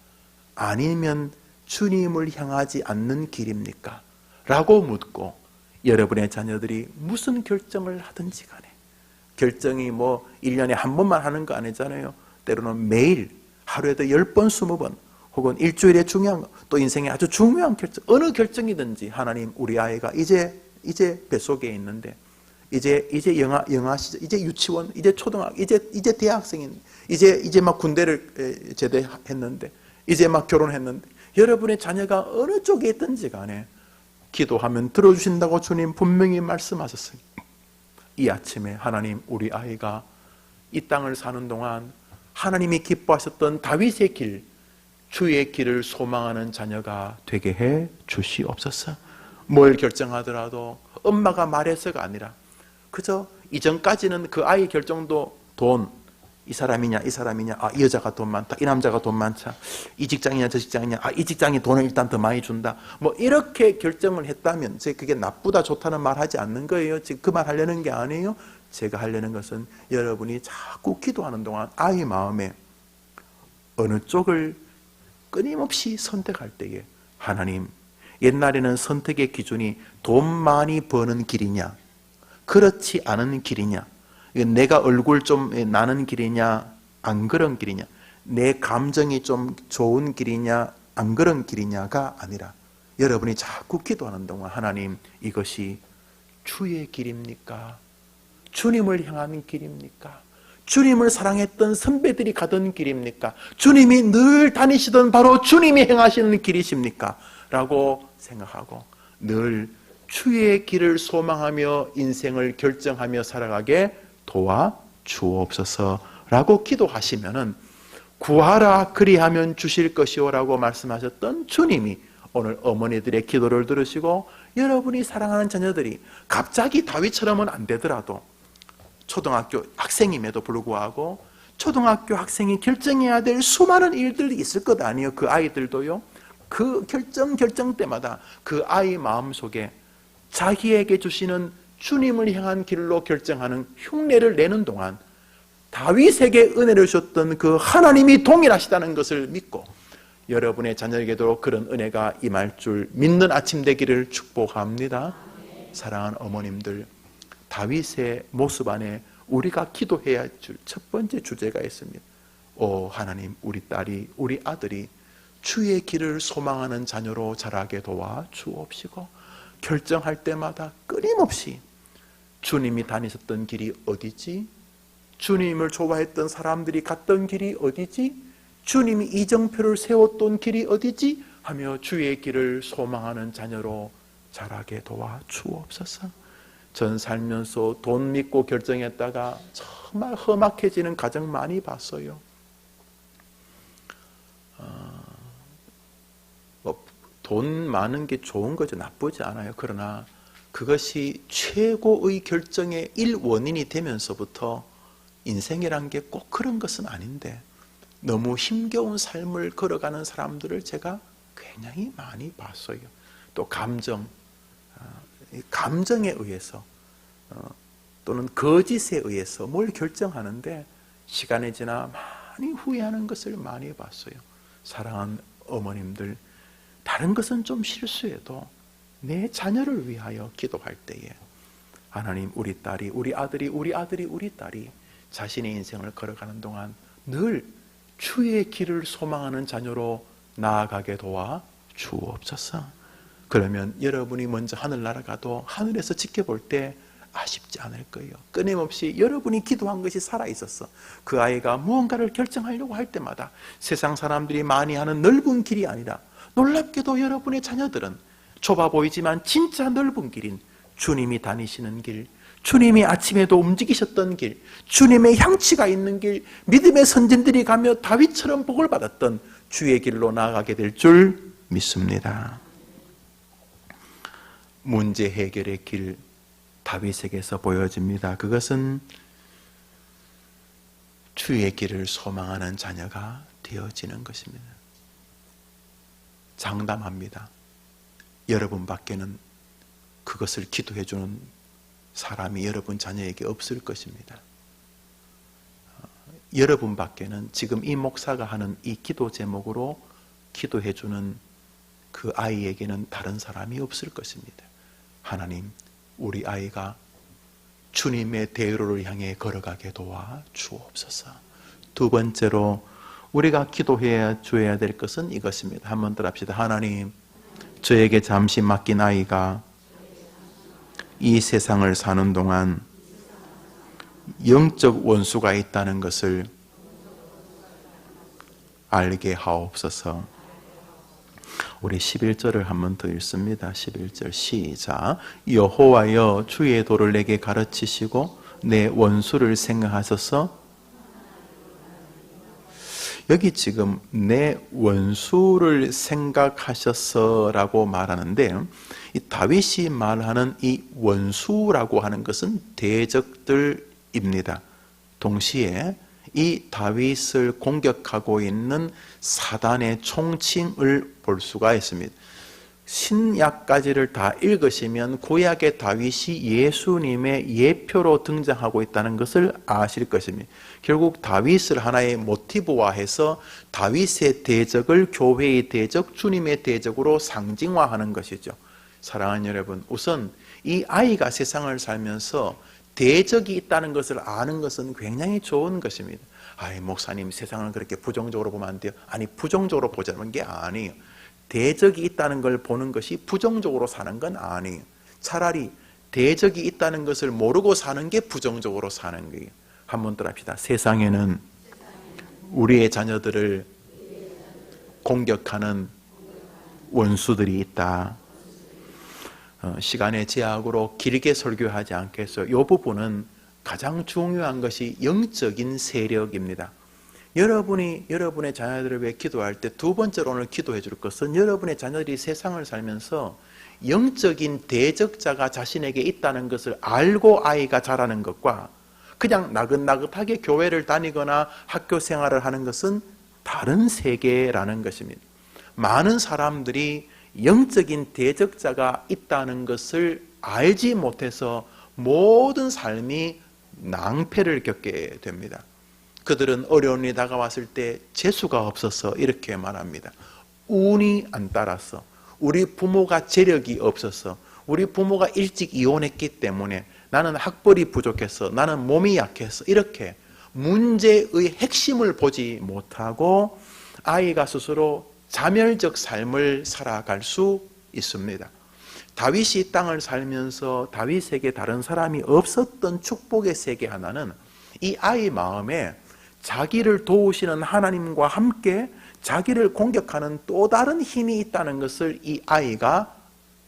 Speaker 1: 아니면 주님을 향하지 않는 길입니까? 라고 묻고, 여러분의 자녀들이 무슨 결정을 하든지 간에, 결정이 뭐 1년에 한 번만 하는 거 아니잖아요. 때로는 매일, 하루에도 10번, 20번, 혹은 일주일에 중요한 거, 또 인생에 아주 중요한 결정, 어느 결정이든지 하나님, 우리 아이가 이제 뱃속에 있는데, 이제 영아 시절, 이제 유치원, 이제 초등학교, 이제 대학생인, 이제 막 군대를 제대했는데, 이제 막 결혼했는데, 여러분의 자녀가 어느 쪽에 있든지 간에 기도하면 들어주신다고 주님 분명히 말씀하셨어요. 이 아침에 하나님, 우리 아이가 이 땅을 사는 동안 하나님이 기뻐하셨던 다윗의 길, 주의 길을 소망하는 자녀가 되게 해 주시옵소서. 뭘 결정하더라도 엄마가 말해서가 아니라, 그저 이전까지는 그 아이의 결정도 돈, 이 사람이냐 이 사람이냐, 이 여자가 돈 많다, 이 남자가 돈 많다, 이 직장이냐 저 직장이냐, 이 직장이 돈을 일단 더 많이 준다, 뭐 이렇게 결정을 했다면, 제가 그게 나쁘다 좋다는 말 하지 않는 거예요. 지금 그 말 하려는 게 아니에요. 제가 하려는 것은 여러분이 자꾸 기도하는 동안 아이 마음에 어느 쪽을 끊임없이 선택할 때에, 하나님, 옛날에는 선택의 기준이 돈 많이 버는 길이냐, 그렇지 않은 길이냐, 내가 얼굴 좀 나는 길이냐, 안 그런 길이냐, 내 감정이 좀 좋은 길이냐, 안 그런 길이냐가 아니라, 여러분이 자꾸 기도하는 동안 하나님, 이것이 주의 길입니까? 주님을 향하는 길입니까? 주님을 사랑했던 선배들이 가던 길입니까? 주님이 늘 다니시던 바로 주님이 행하시는 길이십니까? 라고 생각하고 늘 주의 길을 소망하며 인생을 결정하며 살아가게 도와주옵소서 라고 기도하시면은, 구하라 그리하면 주실 것이요 라고 말씀하셨던 주님이 오늘 어머니들의 기도를 들으시고, 여러분이 사랑하는 자녀들이 갑자기 다윗처럼은 안 되더라도 초등학교 학생임에도 불구하고 초등학교 학생이 결정해야 될 수많은 일들이 있을 것 아니에요. 그 아이들도요. 그 결정 때마다 그 아이 마음속에 자기에게 주시는 주님을 향한 길로 결정하는 흉내를 내는 동안 다윗에게 은혜를 주셨던 그 하나님이 동일하시다는 것을 믿고, 여러분의 자녀에게도 그런 은혜가 임할 줄 믿는 아침 되기를 축복합니다. 사랑하는 어머님들, 다윗의 모습 안에 우리가 기도해야 할 첫 번째 주제가 있습니다. 오 하나님, 우리 딸이, 우리 아들이 주의 길을 소망하는 자녀로 자라게 도와 주옵시고, 결정할 때마다 끊임없이 주님이 다니셨던 길이 어디지? 주님을 좋아했던 사람들이 갔던 길이 어디지? 주님이 이정표를 세웠던 길이 어디지? 하며 주의 길을 소망하는 자녀로 자라게 도와 주옵소서. 전 살면서 돈 믿고 결정했다가 정말 험악해지는 가정 많이 봤어요. 돈 많은 게 좋은 거죠. 나쁘지 않아요. 그러나 그것이 최고의 결정의 일원인이 되면서부터 인생이란 게 꼭 그런 것은 아닌데, 너무 힘겨운 삶을 걸어가는 사람들을 제가 굉장히 많이 봤어요. 또 감정에 의해서 또는 거짓에 의해서 뭘 결정하는데 시간이 지나 많이 후회하는 것을 많이 봤어요. 사랑하는 어머님들, 다른 것은 좀 실수해도 내 자녀를 위하여 기도할 때에 하나님, 우리 딸이, 우리 아들이, 우리 딸이 자신의 인생을 걸어가는 동안 늘 주의 길을 소망하는 자녀로 나아가게 도와 주옵소서. 그러면 여러분이 먼저 하늘나라 가도 하늘에서 지켜볼 때 아쉽지 않을 거예요. 끊임없이 여러분이 기도한 것이 살아있었어. 그 아이가 무언가를 결정하려고 할 때마다 세상 사람들이 많이 하는 넓은 길이 아니라 놀랍게도 여러분의 자녀들은 좁아 보이지만 진짜 넓은 길인 주님이 다니시는 길, 주님이 아침에도 움직이셨던 길, 주님의 향취가 있는 길, 믿음의 선진들이 가며 다윗처럼 복을 받았던 주의 길로 나아가게 될 줄 믿습니다. 문제 해결의 길, 다윗에게서 보여집니다. 그것은 주의 길을 소망하는 자녀가 되어지는 것입니다. 장담합니다. 여러분 밖에는 그것을 기도해 주는 사람이 여러분 자녀에게 없을 것입니다. 여러분 밖에는 지금 이 목사가 하는 이 기도 제목으로 기도해 주는 그 아이에게는 다른 사람이 없을 것입니다. 하나님, 우리 아이가 주님의 대로를 향해 걸어가게 도와 주옵소서. 두 번째로 우리가 기도해야 줘야 될 것은 이것입니다. 한번 더 합시다. 하나님, 저에게 잠시 맡긴 아이가 이 세상을 사는 동안 영적 원수가 있다는 것을 알게 하옵소서. 우리 11절을 한번 더 읽습니다. 11절 시작. 여호와여 주의 도를 내게 가르치시고 내 원수를 생각하소서. 여기 지금 내 원수를 생각하셨어라고 말하는데, 이 다윗이 말하는 이 원수라고 하는 것은 대적들입니다. 동시에 이 다윗을 공격하고 있는 사단의 총칭을 볼 수가 있습니다. 신약까지를 다 읽으시면 구약의 다윗이 예수님의 예표로 등장하고 있다는 것을 아실 것입니다. 결국 다윗을 하나의 모티브화해서 다윗의 대적을 교회의 대적, 주님의 대적으로 상징화하는 것이죠. 사랑하는 여러분, 우선 이 아이가 세상을 살면서 대적이 있다는 것을 아는 것은 굉장히 좋은 것입니다. 아이, 목사님, 세상을 그렇게 부정적으로 보면 안 돼요. 아니, 부정적으로 보자는 게 아니에요. 대적이 있다는 걸 보는 것이 부정적으로 사는 건 아니에요. 차라리 대적이 있다는 것을 모르고 사는 게 부정적으로 사는 거예요. 한번 더 합시다. 세상에는 우리의 자녀들을 공격하는 원수들이 있다. 시간의 제약으로 길게 설교하지 않겠어요. 이 부분은 가장 중요한 것이 영적인 세력입니다. 여러분이 여러분의 자녀들을 위해 기도할 때 두 번째로 오늘 기도해 줄 것은 여러분의 자녀들이 세상을 살면서 영적인 대적자가 자신에게 있다는 것을 알고 아이가 자라는 것과 그냥 나긋나긋하게 교회를 다니거나 학교 생활을 하는 것은 다른 세계라는 것입니다. 많은 사람들이 영적인 대적자가 있다는 것을 알지 못해서 모든 삶이 낭패를 겪게 됩니다. 그들은 어려운 일이 다가왔을 때 재수가 없어서 이렇게 말합니다. 운이 안 따라서, 우리 부모가 재력이 없어서, 우리 부모가 일찍 이혼했기 때문에, 나는 학벌이 부족해서, 나는 몸이 약해서, 이렇게 문제의 핵심을 보지 못하고 아이가 스스로 자멸적 삶을 살아갈 수 있습니다. 다윗이 이 땅을 살면서 다윗에게 다른 사람이 없었던 축복의 세계 하나는 이 아이 마음에 자기를 도우시는 하나님과 함께 자기를 공격하는 또 다른 힘이 있다는 것을 이 아이가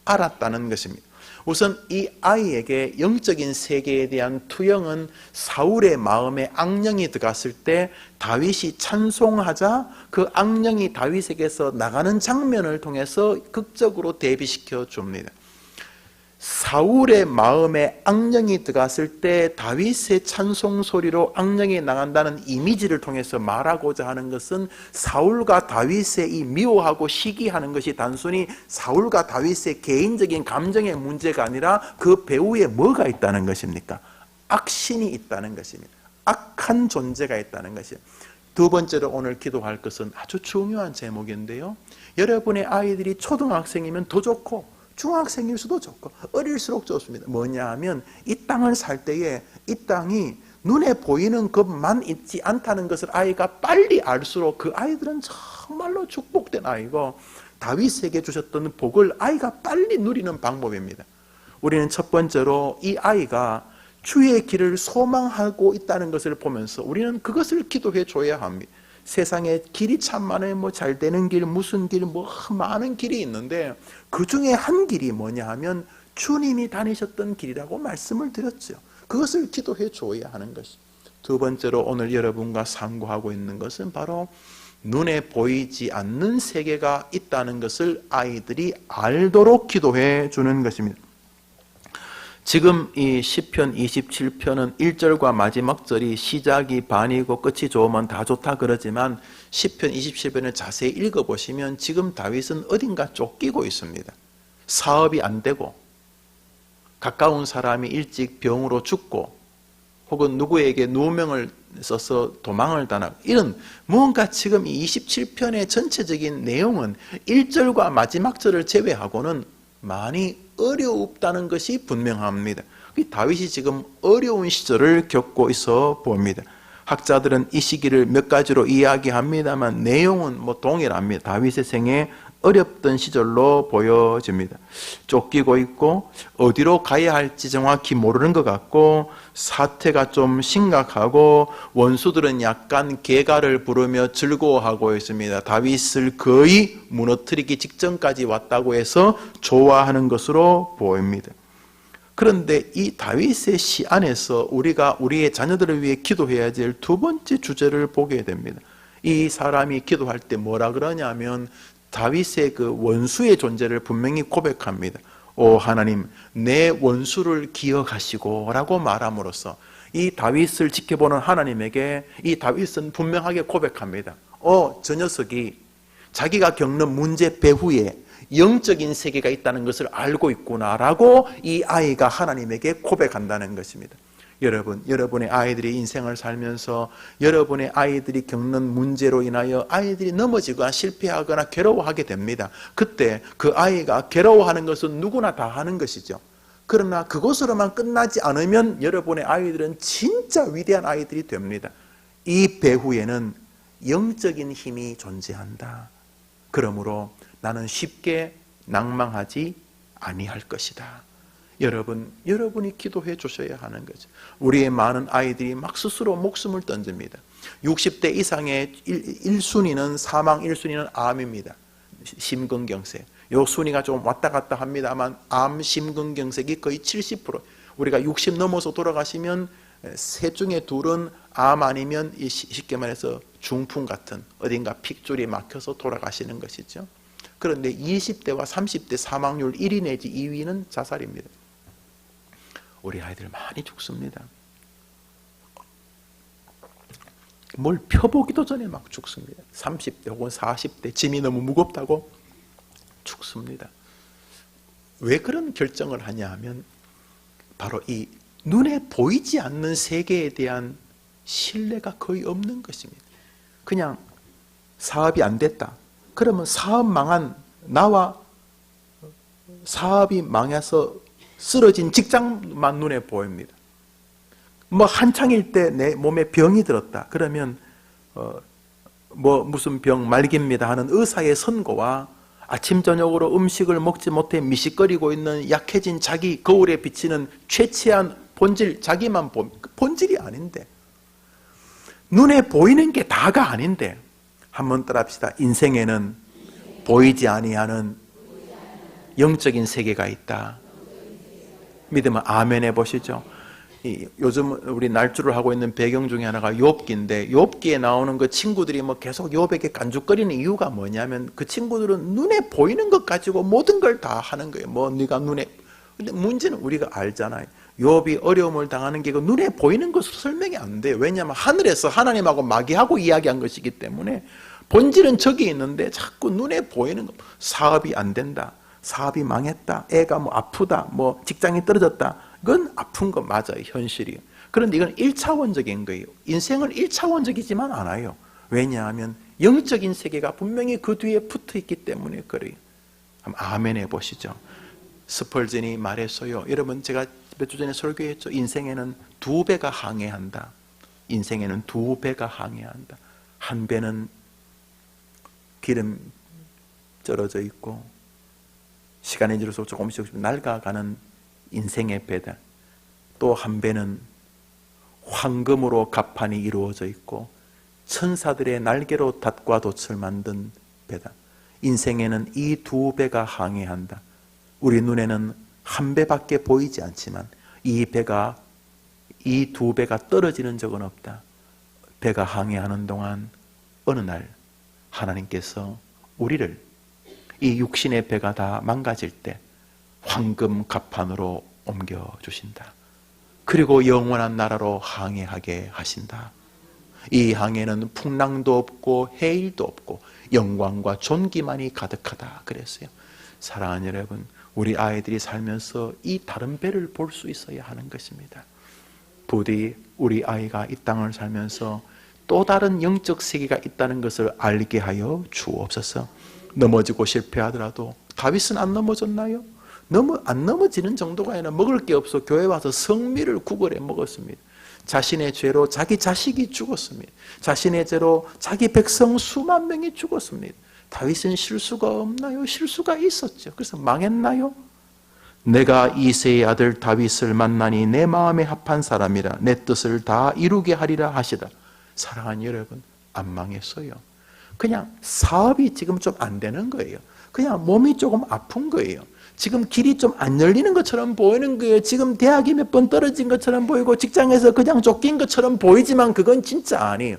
Speaker 1: 알았다는 것입니다. 우선 이 아이에게 영적인 세계에 대한 투영은 사울의 마음에 악령이 들어갔을 때 다윗이 찬송하자 그 악령이 다윗에게서 나가는 장면을 통해서 극적으로 대비시켜 줍니다. 사울의 마음에 악령이 들어갔을 때 다윗의 찬송 소리로 악령이 나간다는 이미지를 통해서 말하고자 하는 것은 사울과 다윗의 이 미워하고 시기하는 것이 단순히 사울과 다윗의 개인적인 감정의 문제가 아니라 그 배후에 뭐가 있다는 것입니까? 악신이 있다는 것입니다. 악한 존재가 있다는 것입니다. 두 번째로 오늘 기도할 것은 아주 중요한 제목인데요, 여러분의 아이들이 초등학생이면 더 좋고 중학생일 수도 좋고 어릴수록 좋습니다. 뭐냐 하면 이 땅을 살 때에 이 땅이 눈에 보이는 것만 있지 않다는 것을 아이가 빨리 알수록 그 아이들은 정말로 축복된 아이고 다윗에게 주셨던 복을 아이가 빨리 누리는 방법입니다. 우리는 첫 번째로 이 아이가 주의 길을 소망하고 있다는 것을 보면서 우리는 그것을 기도해 줘야 합니다. 세상에 길이 참 많아요. 뭐 잘 되는 길, 무슨 길, 뭐 많은 길이 있는데 그 중에 한 길이 뭐냐 하면 주님이 다니셨던 길이라고 말씀을 드렸죠. 그것을 기도해 줘야 하는 것이. 두 번째로 오늘 여러분과 상고하고 있는 것은 바로 눈에 보이지 않는 세계가 있다는 것을 아이들이 알도록 기도해 주는 것입니다. 지금 이 시편 27편은 1절과 마지막 절이 시작이 반이고 끝이 좋으면 다 좋다 그러지만 시편 27편을 자세히 읽어보시면 지금 다윗은 어딘가 쫓기고 있습니다. 사업이 안 되고 가까운 사람이 일찍 병으로 죽고 혹은 누구에게 누명을 써서 도망을 당하고 이런 무언가 지금 이 27편의 전체적인 내용은 1절과 마지막 절을 제외하고는 많이 어렵다는 것이 분명합니다. 다윗이 지금 어려운 시절을 겪고 있어 봅니다. 학자들은 이 시기를 몇 가지로 이야기합니다만 내용은 뭐 동일합니다. 다윗의 생에 어렵던 시절로 보여집니다. 쫓기고 있고 어디로 가야 할지 정확히 모르는 것 같고 사태가 좀 심각하고 원수들은 약간 개가를 부르며 즐거워하고 있습니다. 다윗을 거의 무너뜨리기 직전까지 왔다고 해서 좋아하는 것으로 보입니다. 그런데 이 다윗의 시 안에서 우리가 우리의 자녀들을 위해 기도해야 될 두 번째 주제를 보게 됩니다. 이 사람이 기도할 때 뭐라 그러냐면 다윗의 그 원수의 존재를 분명히 고백합니다. 오 하나님, 내 원수를 기억하시고 라고 말함으로써 이 다윗을 지켜보는 하나님에게 이 다윗은 분명하게 고백합니다. 저 녀석이 자기가 겪는 문제 배후에 영적인 세계가 있다는 것을 알고 있구나라고 이 아이가 하나님에게 고백한다는 것입니다. 여러분, 여러분의 아이들이 인생을 살면서 여러분의 아이들이 겪는 문제로 인하여 아이들이 넘어지거나 실패하거나 괴로워하게 됩니다. 그때 그 아이가 괴로워하는 것은 누구나 다 하는 것이죠. 그러나 그것으로만 끝나지 않으면 여러분의 아이들은 진짜 위대한 아이들이 됩니다. 이 배후에는 영적인 힘이 존재한다. 그러므로 나는 쉽게 낭망하지 아니할 것이다. 여러분이 기도해 주셔야 하는 거죠. 우리의 많은 아이들이 막 스스로 목숨을 던집니다. 60대 이상의 1순위는 사망 1순위는 암입니다. 심근경색. 요 순위가 좀 왔다 갔다 합니다만 암, 심근경색이 거의 70%. 우리가 60 넘어서 돌아가시면 셋 중에 둘은 암 아니면 쉽게 말해서 중풍 같은 어딘가 픽줄이 막혀서 돌아가시는 것이죠. 그런데 20대와 30대 사망률 1위 내지 2위는 자살입니다. 우리 아이들 많이 죽습니다. 뭘 펴보기도 전에 막 죽습니다. 30대 혹은 40대 짐이 너무 무겁다고 죽습니다. 왜 그런 결정을 하냐 하면 바로 이 눈에 보이지 않는 세계에 대한 신뢰가 거의 없는 것입니다. 그냥 사업이 안 됐다. 그러면 사업 망한 나와 사업이 망해서 쓰러진 직장만 눈에 보입니다. 뭐 한창일 때 내 몸에 병이 들었다. 그러면 뭐 무슨 병 말기입니다 하는 의사의 선고와 아침 저녁으로 음식을 먹지 못해 미식거리고 있는 약해진 자기 거울에 비치는 최치한 본질 자기만 본질이 아닌데 눈에 보이는 게 다가 아닌데 한번 따라합시다. 인생에는 보이지 아니하는 영적인 세계가 있다. 믿으면 아멘 해보시죠. 요즘 우리 날주를 하고 있는 배경 중에 하나가 욥기인데 욥기에 나오는 그 친구들이 뭐 계속 욥에게 간죽거리는 이유가 뭐냐면 그 친구들은 눈에 보이는 것 가지고 모든 걸 다 하는 거예요. 뭐 네가 눈에 근데 문제는 우리가 알잖아요. 욥이 어려움을 당하는 게 그 눈에 보이는 것으로 설명이 안 돼요. 왜냐하면 하늘에서 하나님하고 마귀하고 이야기한 것이기 때문에 본질은 저기 있는데 자꾸 눈에 보이는 것. 사업이 안 된다. 사업이 망했다. 애가 뭐 아프다. 뭐 직장이 떨어졌다. 그건 아픈 거 맞아요. 현실이에요. 그런데 이건 1차원적인 거예요. 인생은 1차원적이지만 않아요. 왜냐하면 영적인 세계가 분명히 그 뒤에 붙어 있기 때문에 그래요. 한번 아멘 해보시죠. 스펄전이 말했어요. 여러분 제가 몇 주 전에 설교했죠. 인생에는 두 배가 항해한다. 인생에는 두 배가 항해한다. 한 배는 기름 떨어져 있고 시간이 지날수록 조금씩 낡아가는 인생의 배다. 또 한 배는 황금으로 갑판이 이루어져 있고 천사들의 날개로 닷과 돛을 만든 배다. 인생에는 이 두 배가 항해한다. 우리 눈에는 한 배밖에 보이지 않지만 이 두 배가 떨어지는 적은 없다. 배가 항해하는 동안 어느 날 하나님께서 우리를 이 육신의 배가 다 망가질 때 황금 갑판으로 옮겨주신다. 그리고 영원한 나라로 항해하게 하신다. 이 항해는 풍랑도 없고 해일도 없고 영광과 존귀만이 가득하다 그랬어요. 사랑하는 여러분, 우리 아이들이 살면서 이 다른 배를 볼 수 있어야 하는 것입니다. 부디 우리 아이가 이 땅을 살면서 또 다른 영적 세계가 있다는 것을 알게 하여 주옵소서. 넘어지고 실패하더라도 다윗은 안 넘어졌나요? 안 넘어지는 정도가 아니라 먹을 게 없어 교회 와서 성미를 구걸해 먹었습니다. 자신의 죄로 자기 자식이 죽었습니다. 자신의 죄로 자기 백성 수만 명이 죽었습니다. 다윗은 실수가 없나요? 실수가 있었죠. 그래서 망했나요? 내가 이새의 아들 다윗을 만나니 내 마음에 합한 사람이라 내 뜻을 다 이루게 하리라 하시다. 사랑하는 여러분, 안 망했어요. 그냥 사업이 지금 좀 안 되는 거예요. 그냥 몸이 조금 아픈 거예요. 지금 길이 좀 안 열리는 것처럼 보이는 거예요. 지금 대학이 몇 번 떨어진 것처럼 보이고 직장에서 그냥 쫓긴 것처럼 보이지만 그건 진짜 아니에요.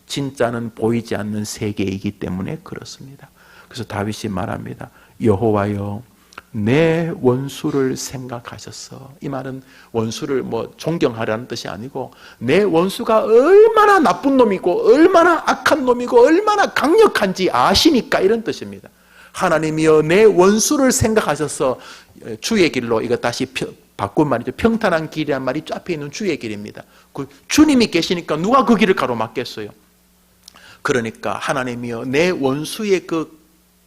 Speaker 1: 진짜는 보이지 않는 세계이기 때문에 그렇습니다. 그래서 다윗이 말합니다. 여호와여, 내 원수를 생각하셨어. 이 말은 원수를 존경하라는 뜻이 아니고 내 원수가 얼마나 나쁜 놈이고 얼마나 악한 놈이고 얼마나 강력한지 아시니까 이런 뜻입니다. 하나님이여, 내 원수를 생각하셔서 주의 길로, 이거 다시 바꾼 말이죠. 평탄한 길이란 말이 앞에 있는 주의 길입니다. 그 주님이 계시니까 누가 그 길을 가로막겠어요. 그러니까 하나님이여, 내 원수의 그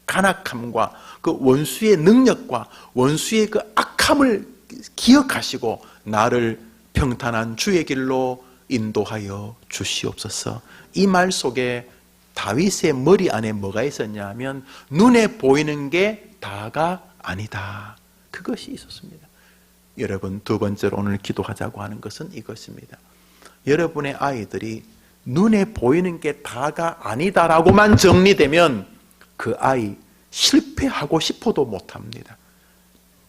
Speaker 1: 간악함과 그 원수의 능력과 원수의 그 악함을 기억하시고 나를 평탄한 주의 길로 인도하여 주시옵소서. 이 말 속에 다윗의 머리 안에 뭐가 있었냐 하면 눈에 보이는 게 다가 아니다. 그것이 있었습니다. 여러분, 두 번째로 오늘 기도하자고 하는 것은 이것입니다. 여러분의 아이들이 눈에 보이는 게 다가 아니다라고만 정리되면 그 아이 실패하고 싶어도 못합니다.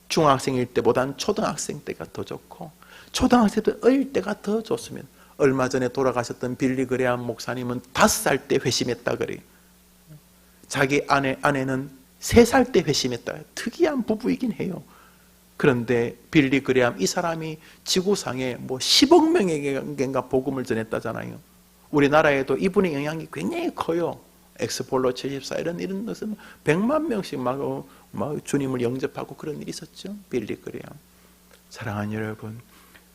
Speaker 1: 중학생일 때보단 초등학생 때가 더 좋고 초등학생 때 어릴 때가 더 좋습니다. 얼마 전에 돌아가셨던 빌리 그레암 목사님은 5살 때 회심했다 그래요. 자기 아내는 3살 때 회심했다. 특이한 부부이긴 해요. 그런데 빌리 그레암 이 사람이 지구상에 10억 명에게인가 복음을 전했다잖아요. 우리나라에도 이분의 영향이 굉장히 커요. 엑스폴로 74 이런 것은 100만 명씩 막 주님을 영접하고 그런 일이 있었죠. 빌리 그레암. 사랑하는 여러분,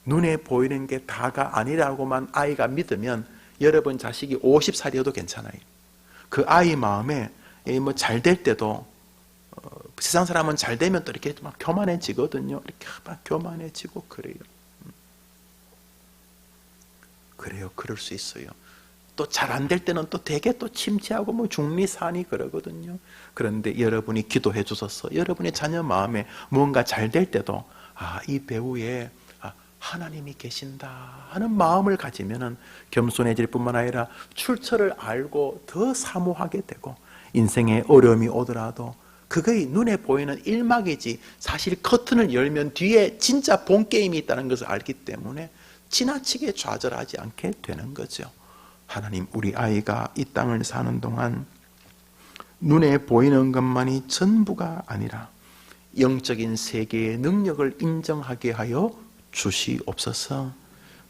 Speaker 1: 눈에 보이는 게 다가 아니라고만 아이가 믿으면 여러분 자식이 50살이어도 괜찮아요. 그 아이 마음에 잘 될 때도 세상 사람은 잘 되면 또 이렇게 막 교만해지거든요. 이렇게 막 교만해지고 그래요. 그래요. 그럴 수 있어요. 또 잘 안 될 때는 또 되게 또 침체하고 중리산이 그러거든요. 그런데 여러분이 기도해 주셔서 여러분의 자녀 마음에 뭔가 잘 될 때도 이 배우에 하나님이 계신다 하는 마음을 가지면은 겸손해질 뿐만 아니라 출처를 알고 더 사모하게 되고 인생에 어려움이 오더라도 그거의 눈에 보이는 일막이지 사실 커튼을 열면 뒤에 진짜 본 게임이 있다는 것을 알기 때문에 지나치게 좌절하지 않게 되는 거죠. 하나님, 우리 아이가 이 땅을 사는 동안 눈에 보이는 것만이 전부가 아니라 영적인 세계의 능력을 인정하게 하여 주시옵소서.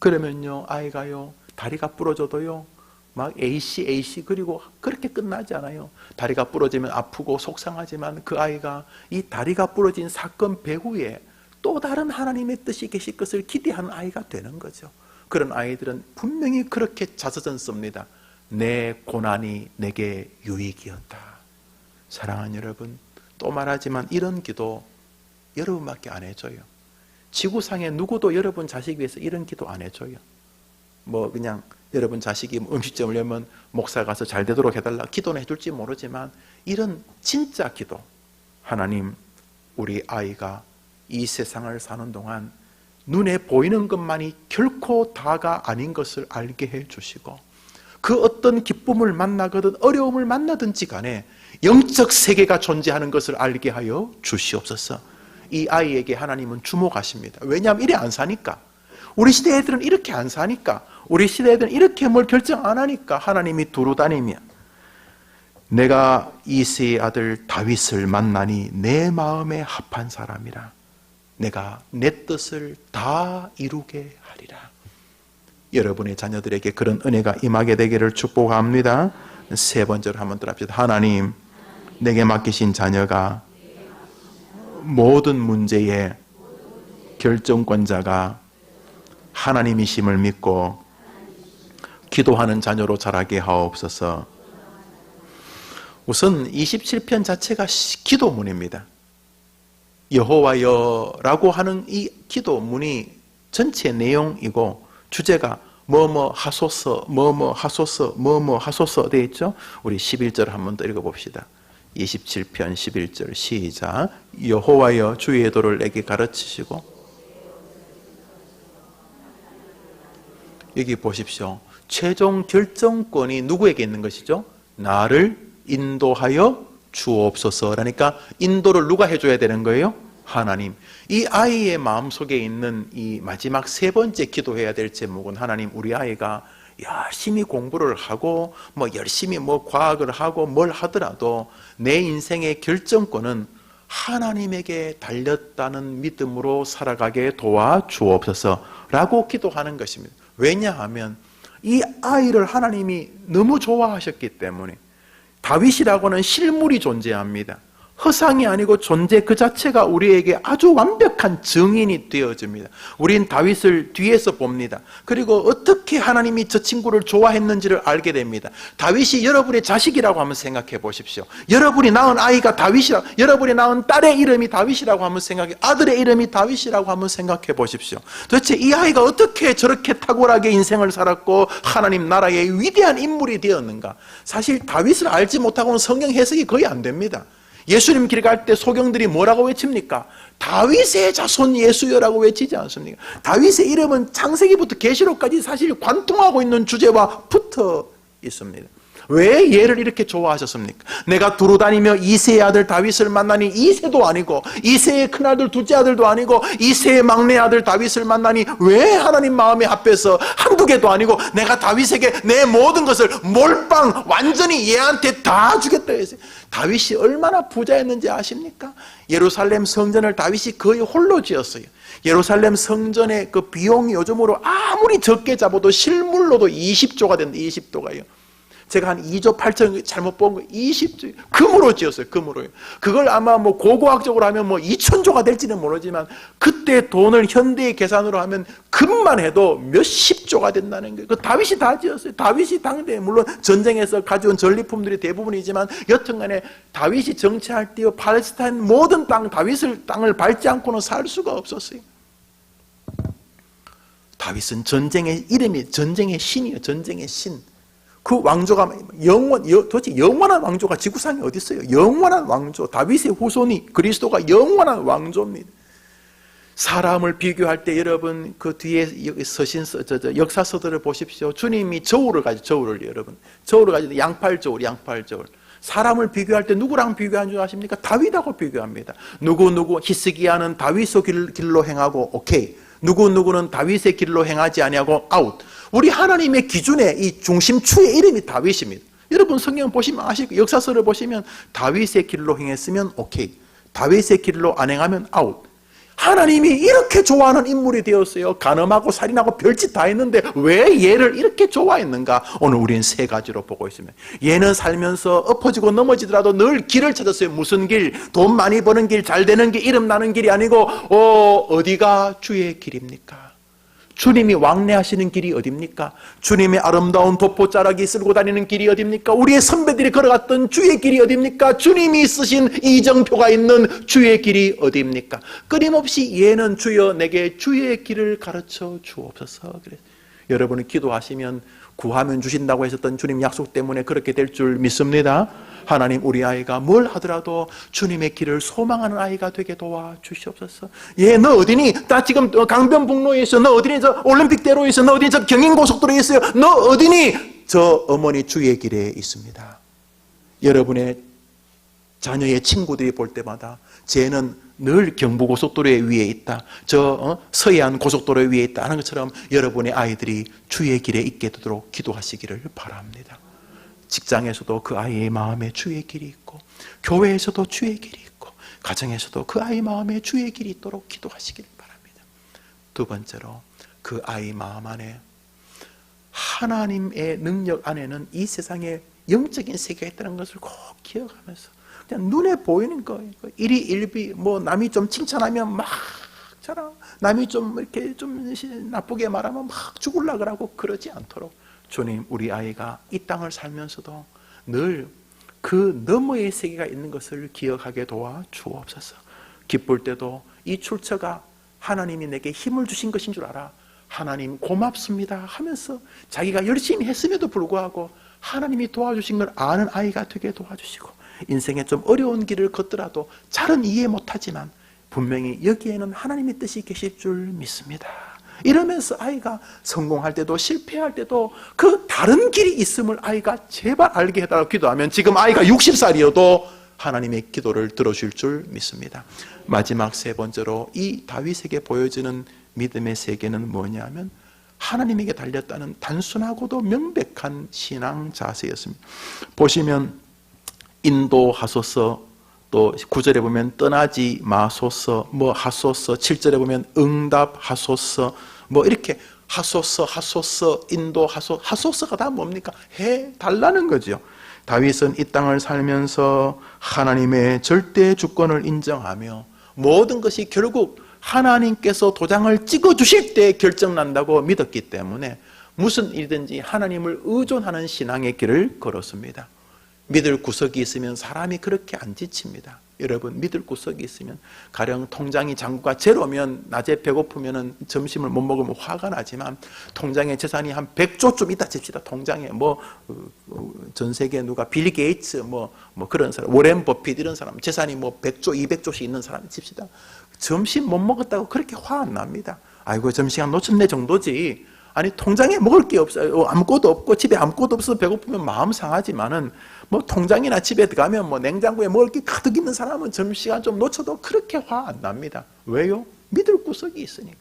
Speaker 1: 그러면요, 아이가요, 다리가 부러져도요, 막 AC 그리고 그렇게 끝나지 않아요. 다리가 부러지면 아프고 속상하지만 그 아이가 이 다리가 부러진 사건 배후에 또 다른 하나님의 뜻이 계실 것을 기대하는 아이가 되는 거죠. 그런 아이들은 분명히 그렇게 자서전씁니다. 내 고난이 내게 유익이었다. 사랑하는 여러분, 또 말하지만 이런 기도 여러분밖에 안 해줘요. 지구상에 누구도 여러분 자식 위해서 이런 기도 안 해줘요. 그냥 여러분 자식이 음식점을 열면 목사 가서 잘 되도록 해달라 기도는 해줄지 모르지만 이런 진짜 기도, 하나님, 우리 아이가 이 세상을 사는 동안 눈에 보이는 것만이 결코 다가 아닌 것을 알게 해주시고, 그 어떤 기쁨을 만나거든 어려움을 만나든지 간에 영적 세계가 존재하는 것을 알게 하여 주시옵소서. 이 아이에게 하나님은 주목하십니다. 왜냐하면 이래 안 사니까. 우리 시대 애들은 이렇게 안 사니까. 우리 시대 애들은 이렇게 뭘 결정 안 하니까 하나님이 두루 다니며, 내가 이새의 아들 다윗을 만나니 내 마음에 합한 사람이라. 내가 내 뜻을 다 이루게 하리라. 여러분의 자녀들에게 그런 은혜가 임하게 되기를 축복합니다. 세 번째로 한번 더 합시다. 하나님, 내게 맡기신 자녀가 모든 문제의 결정권자가 하나님이심을 믿고 기도하는 자녀로 자라게 하옵소서. 우선 27편 자체가 기도문입니다. 여호와여라고 하는 이 기도문이 전체 내용이고, 주제가 뭐뭐 하소서, 뭐뭐 하소서, 뭐뭐 하소서 되어 있죠. 우리 11절 한번 더 읽어봅시다. 27편 11절 시작. 여호와여 주의 도를 내게 가르치시고. 여기 보십시오. 최종 결정권이 누구에게 있는 것이죠? 나를 인도하여 주옵소서. 그러니까 인도를 누가 해줘야 되는 거예요? 하나님. 이 아이의 마음속에 있는 이 마지막 세 번째 기도해야 될 제목은, 하나님, 우리 아이가 열심히 공부를 하고 열심히 과학을 하고 뭘 하더라도 내 인생의 결정권은 하나님에게 달렸다는 믿음으로 살아가게 도와주옵소서 라고 기도하는 것입니다. 왜냐하면 이 아이를 하나님이 너무 좋아하셨기 때문에. 다윗이라고는 실물이 존재합니다. 허상이 아니고 존재 그 자체가 우리에게 아주 완벽한 증인이 되어집니다. 우린 다윗을 뒤에서 봅니다. 그리고 어떻게 하나님이 저 친구를 좋아했는지를 알게 됩니다. 다윗이 여러분의 자식이라고 한번 생각해 보십시오. 여러분이 낳은 아이가 다윗이라고, 여러분이 낳은 딸의 이름이 다윗이라고 한번 생각해, 아들의 이름이 다윗이라고 한번 생각해 보십시오. 도대체 이 아이가 어떻게 저렇게 탁월하게 인생을 살았고 하나님 나라의 위대한 인물이 되었는가? 사실 다윗을 알지 못하고는 성경 해석이 거의 안 됩니다. 예수님 길 갈 때 소경들이 뭐라고 외칩니까? 다윗의 자손 예수여라고 외치지 않습니까? 다윗의 이름은 창세기부터 계시록까지 사실 관통하고 있는 주제와 붙어 있습니다. 왜 얘를 이렇게 좋아하셨습니까? 내가 두루 다니며 이새의 아들 다윗을 만나니, 이새도 아니고 이새의 큰아들 둘째 아들도 아니고 이새의 막내 아들 다윗을 만나니, 왜 하나님 마음에 합해서 한두 개도 아니고 내가 다윗에게 내 모든 것을 몰빵 완전히 얘한테 다 주겠다 했어요. 다윗이 얼마나 부자였는지 아십니까? 예루살렘 성전을 다윗이 거의 홀로 지었어요. 예루살렘 성전의 그 비용이 요즘으로 아무리 적게 잡아도 실물로도 20조가 된다. 20조가요. 제가 한 2조 8천 잘못 본 거 20조 금으로 지었어요. 금으로요. 그걸 아마 고고학적으로 하면 2천조가 될지는 모르지만, 그때 돈을 현대의 계산으로 하면 금만 해도 몇십조가 된다는 거예요. 그 다윗이 다 지었어요. 다윗이 당대 물론 전쟁에서 가져온 전리품들이 대부분이지만, 여튼간에 다윗이 정치할 때 팔레스타인 모든 땅을 밟지 않고는 살 수가 없었어요. 다윗은 전쟁의 이름이 전쟁의 신이에요. 전쟁의 신. 그 왕조가 도대체 영원한 왕조가 지구상에 어디 있어요? 영원한 왕조, 다윗의 후손이 그리스도가 영원한 왕조입니다. 사람을 비교할 때 여러분 그 뒤에 서신 역사서들을 보십시오. 주님이 저울을 여러분 저울을 가지고 양팔 저울. 사람을 비교할 때 누구랑 비교하는 줄 아십니까? 다윗하고 비교합니다. 누구 히스기야는 다윗의 길로 행하고 오케이. 누구는 다윗의 길로 행하지 아니하고 아웃. 우리 하나님의 기준에 이 중심추의 이름이 다윗입니다. 여러분 성경 보시면 아시고, 역사서를 보시면 다윗의 길로 행했으면 오케이, 다윗의 길로 안 행하면 아웃. 하나님이 이렇게 좋아하는 인물이 되었어요. 간음하고 살인하고 별짓 다 했는데 왜 얘를 이렇게 좋아했는가? 오늘 우리는 세 가지로 보고 있습니다. 얘는 살면서 엎어지고 넘어지더라도 늘 길을 찾았어요. 무슨 길? 돈 많이 버는 길, 잘 되는 길, 이름 나는 길이 아니고 어디가 주의 길입니까? 주님이 왕래하시는 길이 어딥니까? 주님의 아름다운 도포자락이 쓸고 다니는 길이 어딥니까? 우리의 선배들이 걸어갔던 주의 길이 어딥니까? 주님이 쓰신 이정표가 있는 주의 길이 어딥니까? 끊임없이 얘는 주여 내게 주의 길을 가르쳐 주옵소서. 그래서 여러분이 기도하시면 구하면 주신다고 했었던 주님 약속 때문에 그렇게 될 줄 믿습니다. 하나님, 우리 아이가 뭘 하더라도 주님의 길을 소망하는 아이가 되게 도와주시옵소서. 예, 너 어디니? 나 지금 강변북로에 있어. 너 어디니? 저 올림픽대로에 있어. 너 어디니? 저 경인고속도로에 있어요. 너 어디니? 저 어머니 주의 길에 있습니다. 여러분의 자녀의 친구들이 볼 때마다 쟤는 늘 경부고속도로 위에 있다, 저 서해안 고속도로 위에 있다 하는 것처럼 여러분의 아이들이 주의 길에 있게 되도록 기도하시기를 바랍니다. 직장에서도 그 아이의 마음에 주의 길이 있고, 교회에서도 주의 길이 있고, 가정에서도 그 아이 마음에 주의 길이 있도록 기도하시기를 바랍니다. 두 번째로, 그 아이 마음 안에 하나님의 능력 안에는 이 세상에 영적인 세계가 있다는 것을 꼭 기억하면서 그냥 눈에 보이는 거예요. 일희일비, 뭐 남이 좀 칭찬하면 막 자랑, 남이 좀 이렇게 좀 나쁘게 말하면 막 죽으려고 하고 그러지 않도록 주님, 우리 아이가 이 땅을 살면서도 늘 그 너머의 세계가 있는 것을 기억하게 도와 주옵소서. 기쁠 때도 이 출처가 하나님이 내게 힘을 주신 것인 줄 알아. 하나님 고맙습니다 하면서 자기가 열심히 했음에도 불구하고 하나님이 도와주신 걸 아는 아이가 되게 도와주시고, 인생에 좀 어려운 길을 걷더라도 잘은 이해 못하지만 분명히 여기에는 하나님의 뜻이 계실 줄 믿습니다. 이러면서 아이가 성공할 때도 실패할 때도 그 다른 길이 있음을 아이가 제발 알게 해달라고 기도하면 지금 아이가 60살이어도 하나님의 기도를 들어줄 줄 믿습니다. 마지막 세 번째로, 이 다윗에게 보여지는 믿음의 세계는 뭐냐면 하나님에게 달렸다는 단순하고도 명백한 신앙 자세였습니다. 보시면 인도하소서, 또 9절에 보면 떠나지 마소서, 뭐 하소서, 7절에 보면 응답하소서, 뭐 이렇게 하소서, 인도하소서, 하소서가 다 뭡니까? 해달라는 거죠. 다윗은 이 땅을 살면서 하나님의 절대 주권을 인정하며 모든 것이 결국 하나님께서 도장을 찍어주실 때 결정난다고 믿었기 때문에 무슨 일든지 하나님을 의존하는 신앙의 길을 걸었습니다. 믿을 구석이 있으면 사람이 그렇게 안 지칩니다. 여러분, 믿을 구석이 있으면, 가령 통장이 잔고가 제로면 낮에 배고프면 점심을 못 먹으면 화가 나지만 통장에 재산이 한 100조쯤 있다 칩시다. 통장에 전 세계 누가 빌 게이츠 뭐 그런 사람, 워렌 버핏 이런 사람 재산이 100조 200조씩 있는 사람 칩시다. 점심 못 먹었다고 그렇게 화 안 납니다. 아이고 점심시간 놓쳤네 정도지. 아니 통장에 먹을 게 없어요. 아무것도 없고 집에 아무것도 없어서 배고프면 마음 상하지만은 통장이나 집에 들어가면 냉장고에 먹을 게 가득 있는 사람은 점심시간 좀 놓쳐도 그렇게 화 안 납니다. 왜요? 믿을 구석이 있으니까.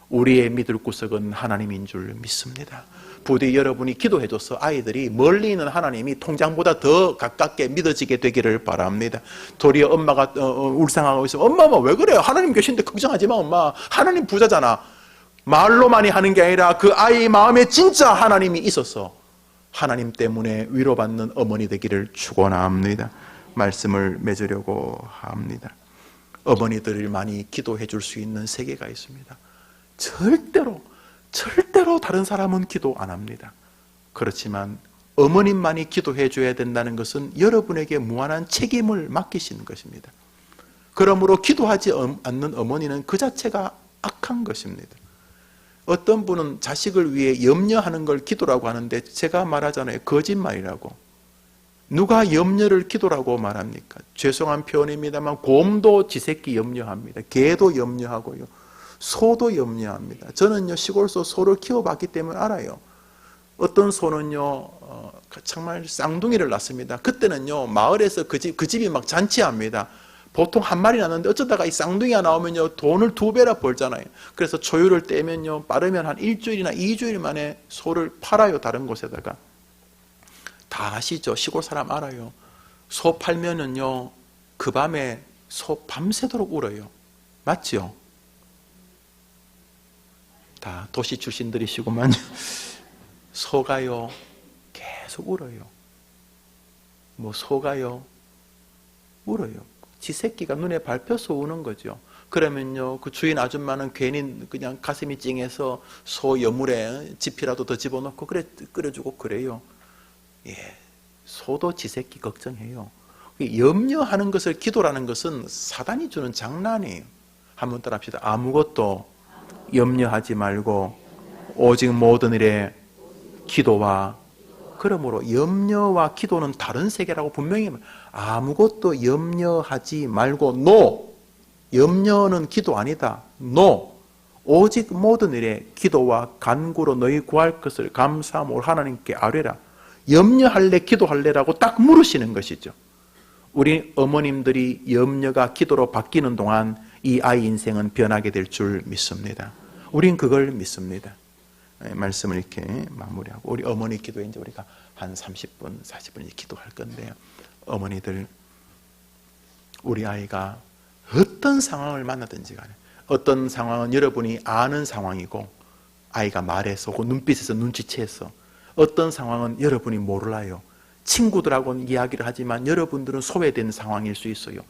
Speaker 1: 우리의 믿을 구석은 하나님인 줄 믿습니다. 부디 여러분이 기도해줘서 아이들이 멀리 있는 하나님이 통장보다 더 가깝게 믿어지게 되기를 바랍니다. 도리어 엄마가 울상하고 있으면 엄마 왜 그래요? 하나님 계신데 걱정하지 마 엄마. 하나님 부자잖아. 말로만이 하는 게 아니라 그 아이 마음에 진짜 하나님이 있어서 하나님 때문에 위로받는 어머니 되기를 축원합니다. 말씀을 맺으려고 합니다. 어머니들을 많이 기도해 줄 수 있는 세계가 있습니다. 절대로 다른 사람은 기도 안 합니다. 그렇지만 어머님만이 기도해 줘야 된다는 것은 여러분에게 무한한 책임을 맡기시는 것입니다. 그러므로 기도하지 않는 어머니는 그 자체가 악한 것입니다. 어떤 분은 자식을 위해 염려하는 걸 기도라고 하는데 제가 말하잖아요. 거짓말이라고. 누가 염려를 기도라고 말합니까? 죄송한 표현입니다만 곰도 지 새끼 염려합니다. 개도 염려하고요. 소도 염려합니다. 저는요 시골서 소를 키워봤기 때문에 알아요. 어떤 소는요 정말 쌍둥이를 낳습니다. 그때는요 마을에서 그 집이 막 잔치합니다. 보통 한 마리 낳는데 어쩌다가 이 쌍둥이가 나오면요 돈을 2배나 벌잖아요. 그래서 초유를 떼면요 빠르면 한 일주일이나 2주일 만에 소를 팔아요. 다른 곳에다가. 다 아시죠? 시골 사람 알아요. 소 팔면은요 그 밤에 소 밤새도록 울어요. 맞죠? 다 도시 출신들이시구만. 소가요 계속 울어요. 소가요 울어요. 지 새끼가 눈에 밟혀서 우는 거죠. 그러면요 그 주인 아줌마는 괜히 그냥 가슴이 찡해서 소 여물에 지피라도 더 집어넣고 그래 끓여주고 그래요. 예, 소도 지 새끼 걱정해요. 염려하는 것을 기도라는 것은 사단이 주는 장난이에요. 한번 따라합시다. 아무것도 염려하지 말고 오직 모든 일에 기도와, 그러므로 염려와 기도는 다른 세계라고 분명히 아무것도 염려하지 말고 no. 염려는 기도 아니다. no. 오직 모든 일에 기도와 간구로 너희 구할 것을 감사함으로 하나님께 아뢰라. 염려할래 기도할래라고 딱 물으시는 것이죠. 우리 어머님들이 염려가 기도로 바뀌는 동안 이 아이 인생은 변하게 될 줄 믿습니다. 우린 그걸 믿습니다. 말씀을 이렇게 마무리하고, 우리 어머니 기도에 이제 우리가 한 30분, 40분 기도할 건데요. 어머니들, 우리 아이가 어떤 상황을 만나든지 간에, 어떤 상황은 여러분이 아는 상황이고, 아이가 말해서, 그 눈빛에서 눈치채서, 어떤 상황은 여러분이 몰라요. 친구들하고는 이야기를 하지만 여러분들은 소외된 상황일 수 있어요.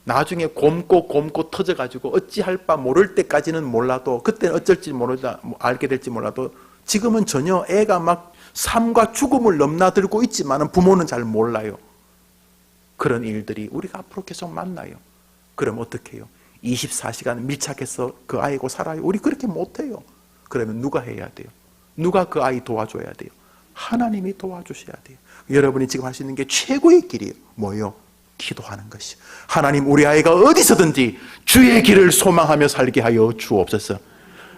Speaker 1: 나중에 곰고 터져가지고 어찌할 바 모를 때까지는 몰라도, 그때는 어쩔지 모르다 알게 될지 몰라도, 지금은 전혀 애가 막 삶과 죽음을 넘나들고 있지만 부모는 잘 몰라요. 그런 일들이 우리가 앞으로 계속 만나요. 그럼 어떻게 해요? 24시간 밀착해서 그 아이고 살아요? 우리 그렇게 못해요. 그러면 누가 해야 돼요? 누가 그 아이 도와줘야 돼요? 하나님이 도와주셔야 돼요. 여러분이 지금 할 수 있는 게 최고의 길이에요. 뭐예요? 기도하는 것이. 하나님, 우리 아이가 어디서든지 주의 길을 소망하며 살게 하여 주옵소서.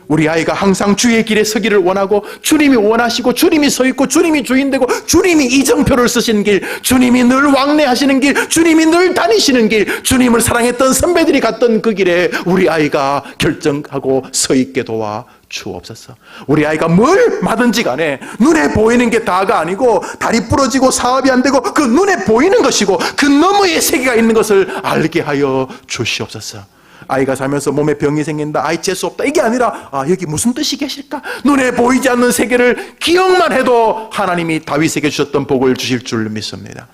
Speaker 1: 우리 아이가 항상 주의 길에 서기를 원하고, 주님이 원하시고, 주님이 서 있고, 주님이 주인되고, 주님이 이정표를 쓰시는 길, 주님이 늘 왕래하시는 길, 주님이 늘 다니시는 길, 주님을 사랑했던 선배들이 갔던 그 길에 우리 아이가 결정하고 서 있게 도와 주옵소서. 우리 아이가 뭘 하든지 간에 눈에 보이는 게 다가 아니고, 다리 부러지고 사업이 안 되고 그 눈에 보이는 것이고, 그 너머의 세계가 있는 것을 알게 하여 주시옵소서. 아이가 살면서 몸에 병이 생긴다, 아이 재수 없다, 이게 아니라 여기 무슨 뜻이 계실까? 눈에 보이지 않는 세계를 기억만 해도 하나님이 다윗에게 주셨던 복을 주실 줄 믿습니다.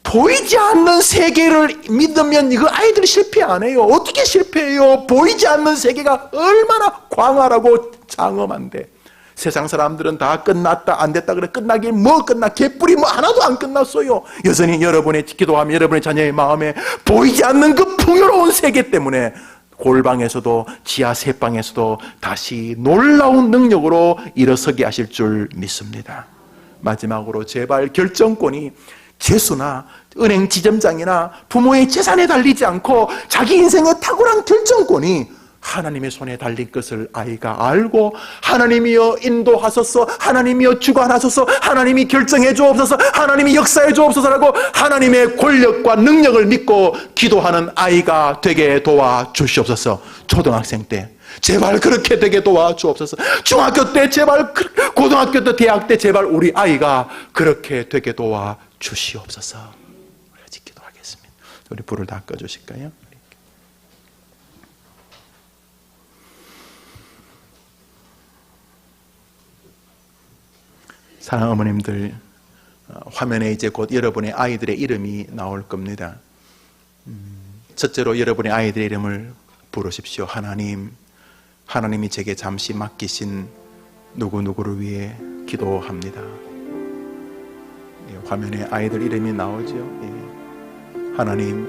Speaker 1: 보이지 않는 세계를 믿으면 이거 아이들이 실패 안 해요. 어떻게 실패해요? 보이지 않는 세계가 얼마나 광활하고 장엄한데, 세상 사람들은 다 끝났다, 안 됐다 그래. 끝나긴 뭐 끝나, 개뿔이 뭐 하나도 안 끝났어요. 여전히 여러분의 기도하며 여러분의 자녀의 마음에 보이지 않는 그 풍요로운 세계 때문에 골방에서도 지하 세방에서도 다시 놀라운 능력으로 일어서게 하실 줄 믿습니다. 마지막으로 제발 결정권이 재수나 은행 지점장이나 부모의 재산에 달리지 않고 자기 인생의 탁월한 결정권이 하나님의 손에 달린 것을 아이가 알고, 하나님이여 인도하소서, 하나님이여 주관하소서, 하나님이 결정해 주옵소서, 하나님이 역사해 주옵소서라고 하나님의 권력과 능력을 믿고 기도하는 아이가 되게 도와주시옵소서. 초등학생 때 제발 그렇게 되게 도와주옵소서. 중학교 때 제발, 고등학교 때, 대학 때 제발 우리 아이가 그렇게 되게 도와주시옵소서. 같이 기도하겠습니다. 우리 불을 다 꺼주실까요? 사랑하는 어머님들, 화면에 이제 곧 여러분의 아이들의 이름이 나올 겁니다. 첫째로 여러분의 아이들의 이름을 부르십시오. 하나님, 하나님이 제게 잠시 맡기신 누구누구를 위해 기도합니다. 화면에 아이들 이름이 나오죠. 하나님,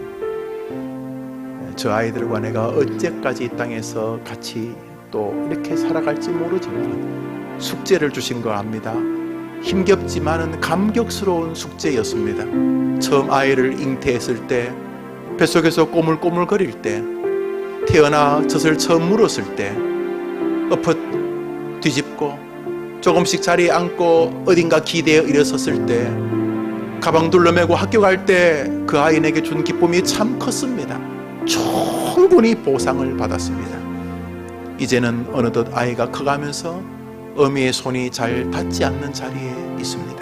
Speaker 1: 저 아이들과 내가 언제까지 이 땅에서 같이 또 이렇게 살아갈지 모르지만 숙제를 주신 거 압니다. 힘겹지만은 감격스러운 숙제였습니다. 처음 아이를 잉태했을 때, 뱃속에서 꼬물꼬물거릴 때, 태어나 젖을 처음 물었을 때, 엎어 뒤집고 조금씩 자리에 앉고 어딘가 기대어 일어섰을 때, 가방 둘러매고 학교 갈 때 그 아이 내게 준 기쁨이 참 컸습니다. 충분히 보상을 받았습니다. 이제는 어느덧 아이가 커가면서 어미의 손이 잘 닿지 않는 자리에 있습니다.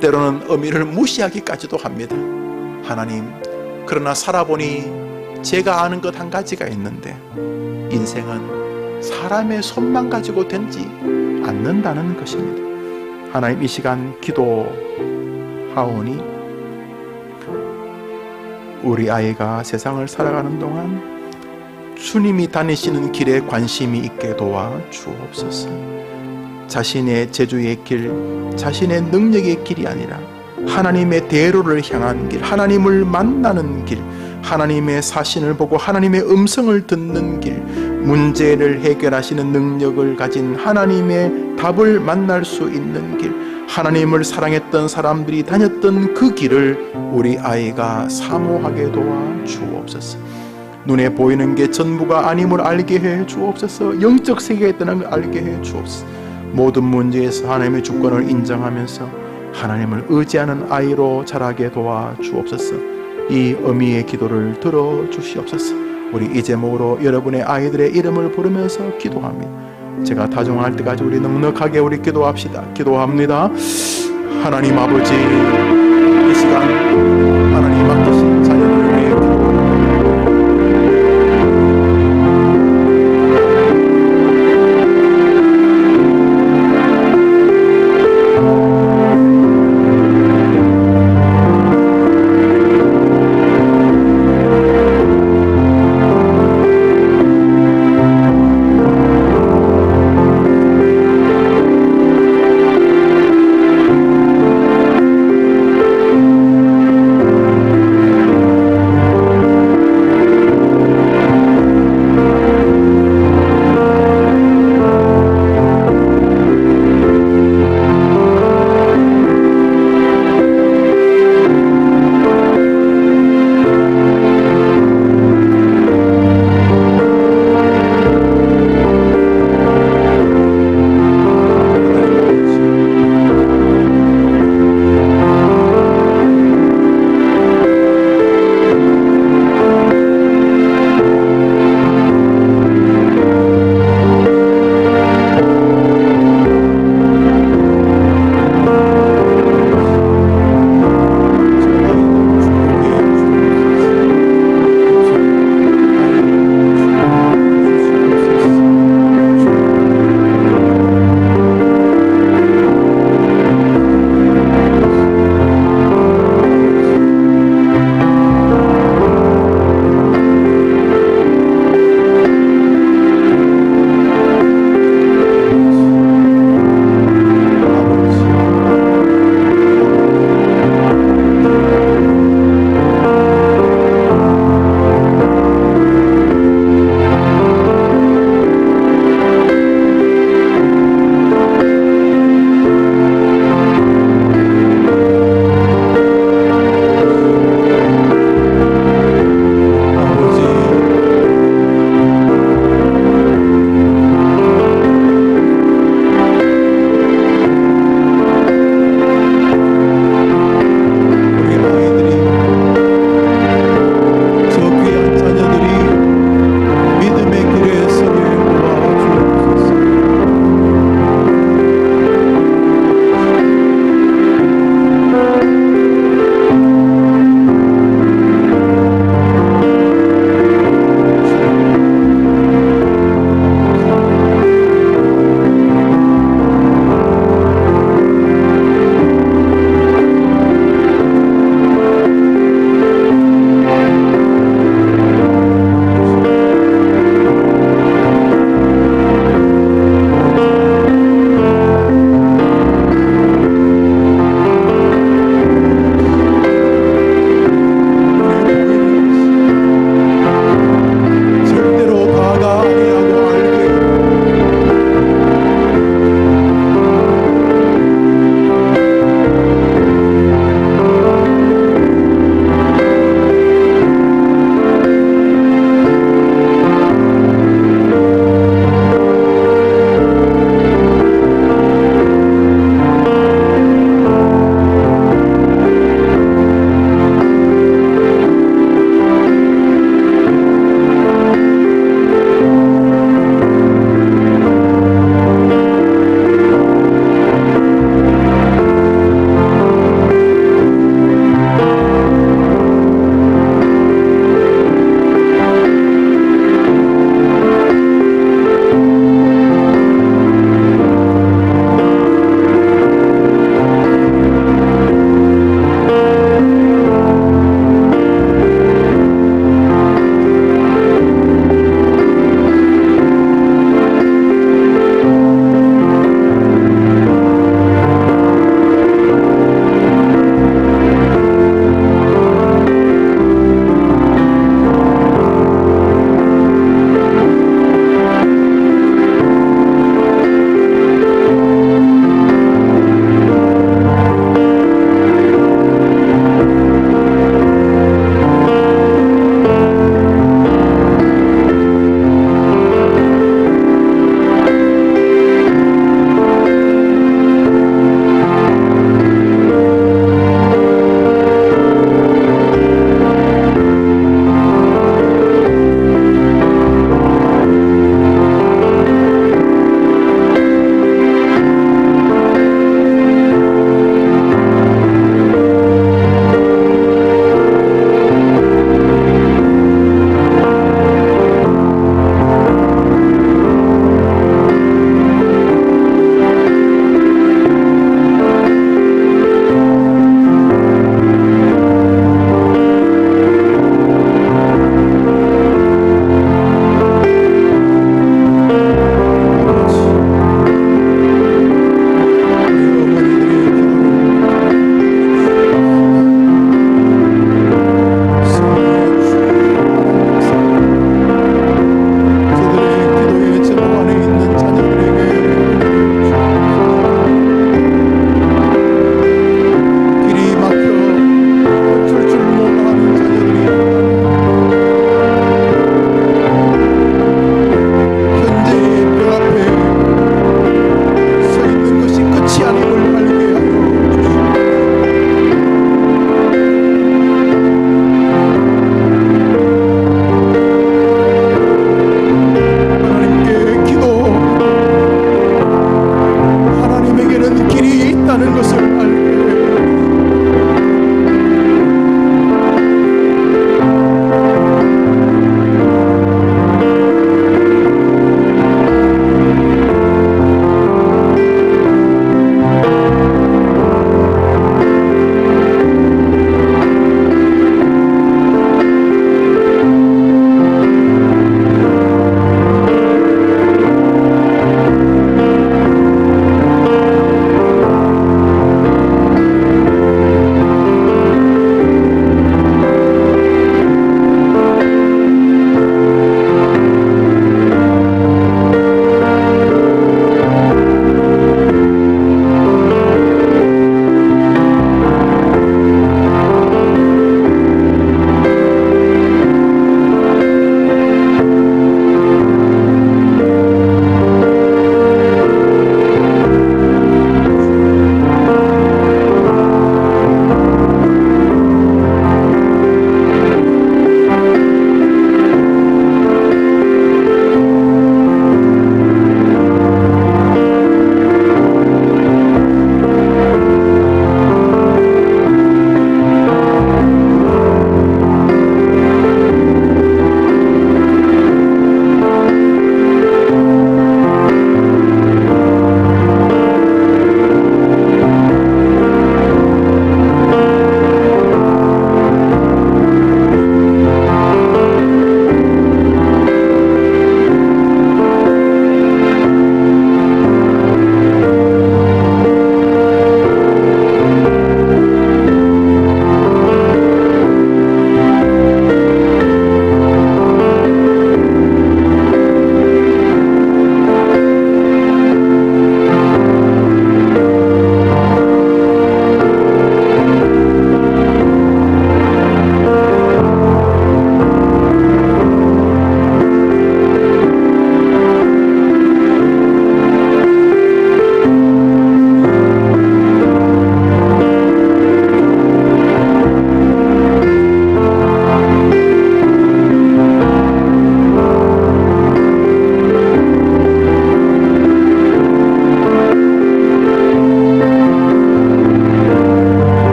Speaker 1: 때로는 어미를 무시하기까지도 합니다. 하나님, 그러나 살아보니 제가 아는 것 한 가지가 있는데, 인생은 사람의 손만 가지고 되지 않는다는 것입니다. 하나님, 이 시간 기도하오니 우리 아이가 세상을 살아가는 동안 주님이 다니시는 길에 관심이 있게 도와 주옵소서. 자신의 재주의 길, 자신의 능력의 길이 아니라 하나님의 대로를 향한 길, 하나님을 만나는 길, 하나님의 사신을 보고 하나님의 음성을 듣는 길, 문제를 해결하시는 능력을 가진 하나님의 답을 만날 수 있는 길, 하나님을 사랑했던 사람들이 다녔던 그 길을 우리 아이가 사모하게 도와 주옵소서. 눈에 보이는 게 전부가 아님을 알게 해 주옵소서. 영적 세계에 있다는 걸 알게 해 주옵소서. 모든 문제에서 하나님의 주권을 인정하면서 하나님을 의지하는 아이로 자라게 도와 주옵소서. 이 어미의 기도를 들어 주시옵소서. 우리 이 제목으로 여러분의 아이들의 이름을 부르면서 기도합니다. 제가 다정할 때까지 우리 넉넉하게 우리 기도합시다. 기도합니다. 하나님 아버지, 이 시간 하나님 맡기신 자녀들을 위해 기도합니다.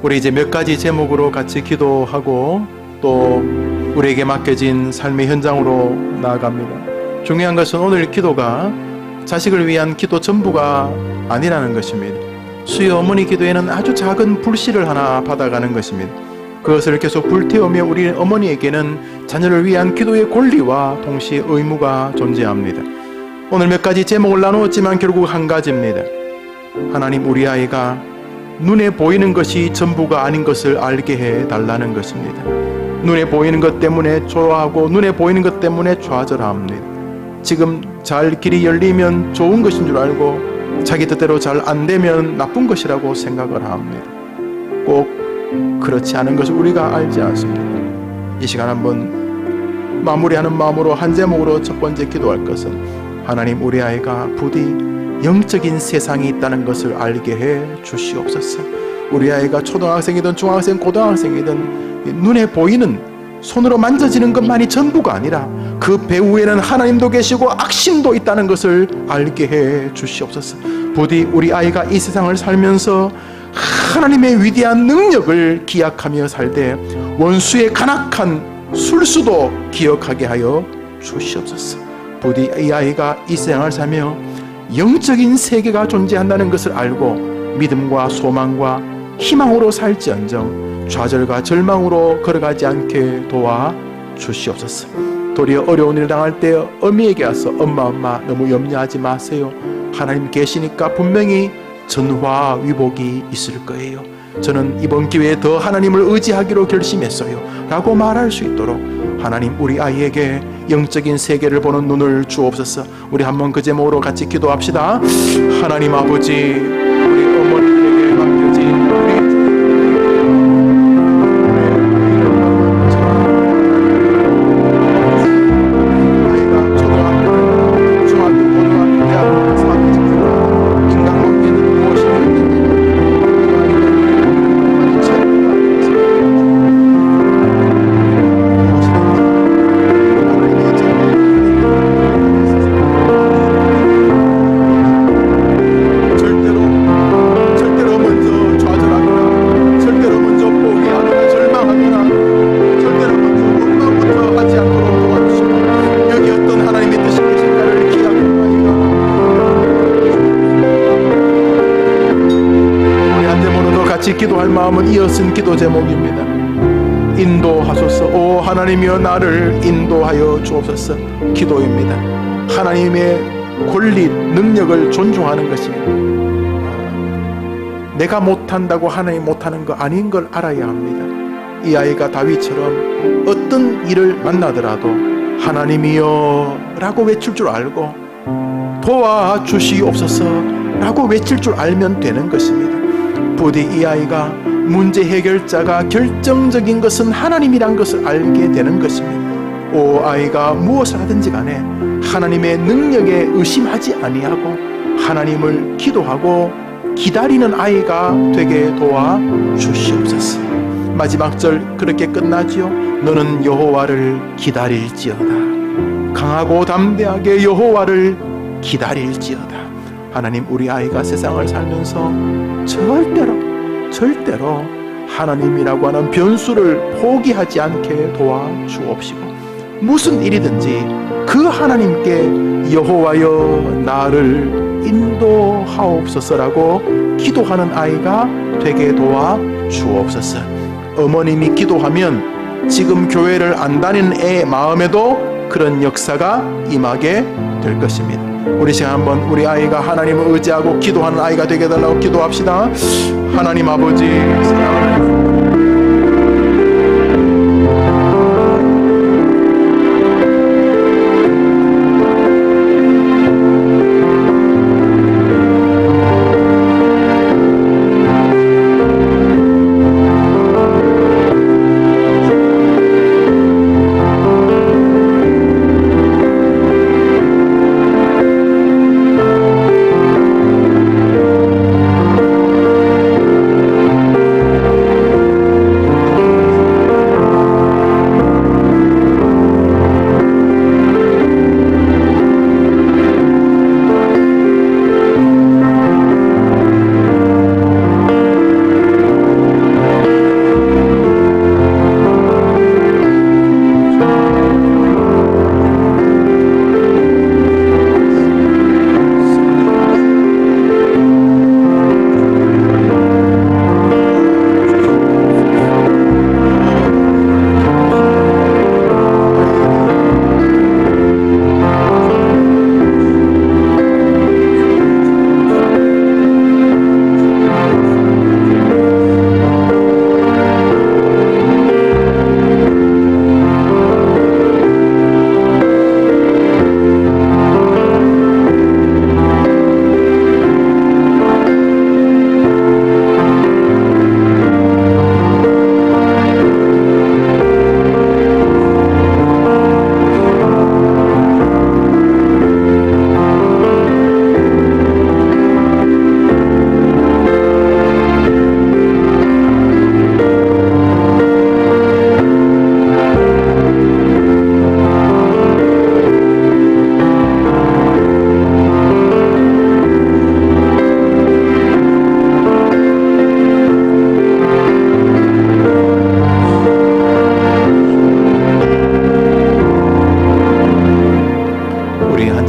Speaker 1: 우리 이제 몇 가지 제목으로 같이 기도하고 또 우리에게 맡겨진 삶의 현장으로 나아갑니다. 중요한 것은 오늘 기도가 자식을 위한 기도 전부가 아니라는 것입니다. 수요 어머니 기도에는 아주 작은 불씨를 하나 받아가는 것입니다. 그것을 계속 불태우며 우리 어머니에게는 자녀를 위한 기도의 권리와 동시에 의무가 존재합니다. 오늘 몇 가지 제목을 나누었지만 결국 한 가지입니다. 하나님, 우리 아이가 눈에 보이는 것이 전부가 아닌 것을 알게 해달라는 것입니다. 눈에 보이는 것 때문에 좋아하고 눈에 보이는 것 때문에 좌절합니다. 지금 잘 길이 열리면 좋은 것인 줄 알고 자기 뜻대로 잘 안 되면 나쁜 것이라고 생각을 합니다. 꼭 그렇지 않은 것을 우리가 알지 않습니다. 이 시간 한번 마무리하는 마음으로 한 제목으로 첫 번째 기도할 것은 하나님, 우리 아이가 부디 영적인 세상이 있다는 것을 알게 해 주시옵소서. 우리 아이가 초등학생이든 중학생, 고등학생이든 눈에 보이는, 손으로 만져지는 것만이 전부가 아니라 그 배후에는 하나님도 계시고 악신도 있다는 것을 알게 해 주시옵소서. 부디 우리 아이가 이 세상을 살면서 하나님의 위대한 능력을 기약하며 살 때 원수의 간악한 술수도 기억하게 하여 주시옵소서. 부디 이 아이가 이 세상을 살며 영적인 세계가 존재한다는 것을 알고 믿음과 소망과 희망으로 살지언정 좌절과 절망으로 걸어가지 않게 도와 주시옵소서. 도리어 어려운 일을 당할 때 어미에게 와서 엄마 너무 염려하지 마세요. 하나님 계시니까 분명히 전화 위복이 있을 거예요. 저는 이번 기회에 더 하나님을 의지하기로 결심했어요 라고 말할 수 있도록 하나님, 우리 아이에게 영적인 세계를 보는 눈을 주옵소서. 우리 한번 그 제목으로 같이 기도합시다. 하나님 아버지, 우리 어머니에게 맡겨진 우리 기도할 마음은 이어쓴 기도 제목입니다. 인도하소서. 오 하나님이여, 나를 인도하여 주옵소서. 기도입니다. 하나님의 권리, 능력을 존중하는 것입니다. 내가 못한다고 하나님 못하는 거 아닌 걸 알아야 합니다. 이 아이가 다윗처럼 어떤 일을 만나더라도 하나님이여 라고 외칠 줄 알고 도와주시옵소서 라고 외칠 줄 알면 되는 것입니다. 부디 이 아이가 문제 해결자가 결정적인 것은 하나님이란 것을 알게 되는 것입니다. 오 아이가 무엇을 하든지 간에 하나님의 능력에 의심하지 아니하고 하나님을 기도하고 기다리는 아이가 되게 도와 주시옵소서. 마지막 절 그렇게 끝나지요. 너는 여호와를 기다릴지어다. 강하고 담대하게 여호와를 기다릴지어다. 하나님, 우리 아이가 세상을 살면서 절대로 하나님이라고 하는 변수를 포기하지 않게 도와주옵시고 무슨 일이든지 그 하나님께 여호와여 나를 인도하옵소서라고 기도하는 아이가 되게 도와주옵소서. 어머님이 기도하면 지금 교회를 안 다니는 애 마음에도 그런 역사가 임하게 될 것입니다. 우리 시간 한번 우리 아이가 하나님을 의지하고 기도하는 아이가 되게 해달라고 기도합시다. 하나님 아버지, 사랑하는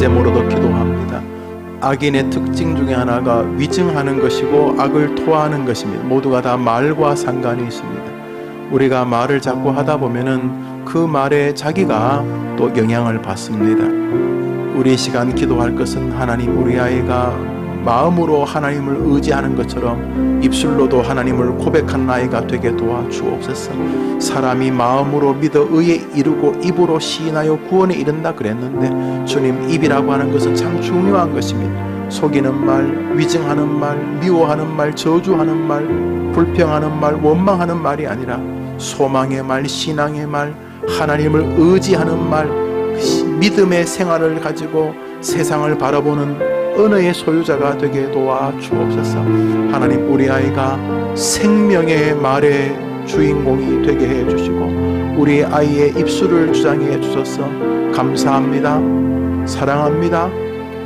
Speaker 1: 제목으로도 기도합니다. 악인의 특징 중에 하나가 위증하는 것이고 악을 토하는 것입니다. 모두가 다 말과 상관이 있습니다. 우리가 말을 자꾸 하다 보면은 그 말에 자기가 또 영향을 받습니다. 우리 시간 기도할 것은 하나님, 우리 아이가 마음으로 하나님을 의지하는 것처럼 입술로도 하나님을 고백하는 아이가 되게 도와주옵소서. 사람이 마음으로 믿어 의에 이르고 입으로 시인하여 구원에 이른다 그랬는데, 주님, 입이라고 하는 것은 참 중요한 것입니다. 속이는 말, 위증하는 말, 미워하는 말, 저주하는 말, 불평하는 말, 원망하는 말이 아니라 소망의 말, 신앙의 말, 하나님을 의지하는 말, 믿음의 생활을 가지고 세상을 바라보는 언어의 소유자가 되게 도와주옵소서. 하나님, 우리 아이가 생명의 말의 주인공이 되게 해주시고 우리 아이의 입술을 주장해 주셔서 감사합니다, 사랑합니다,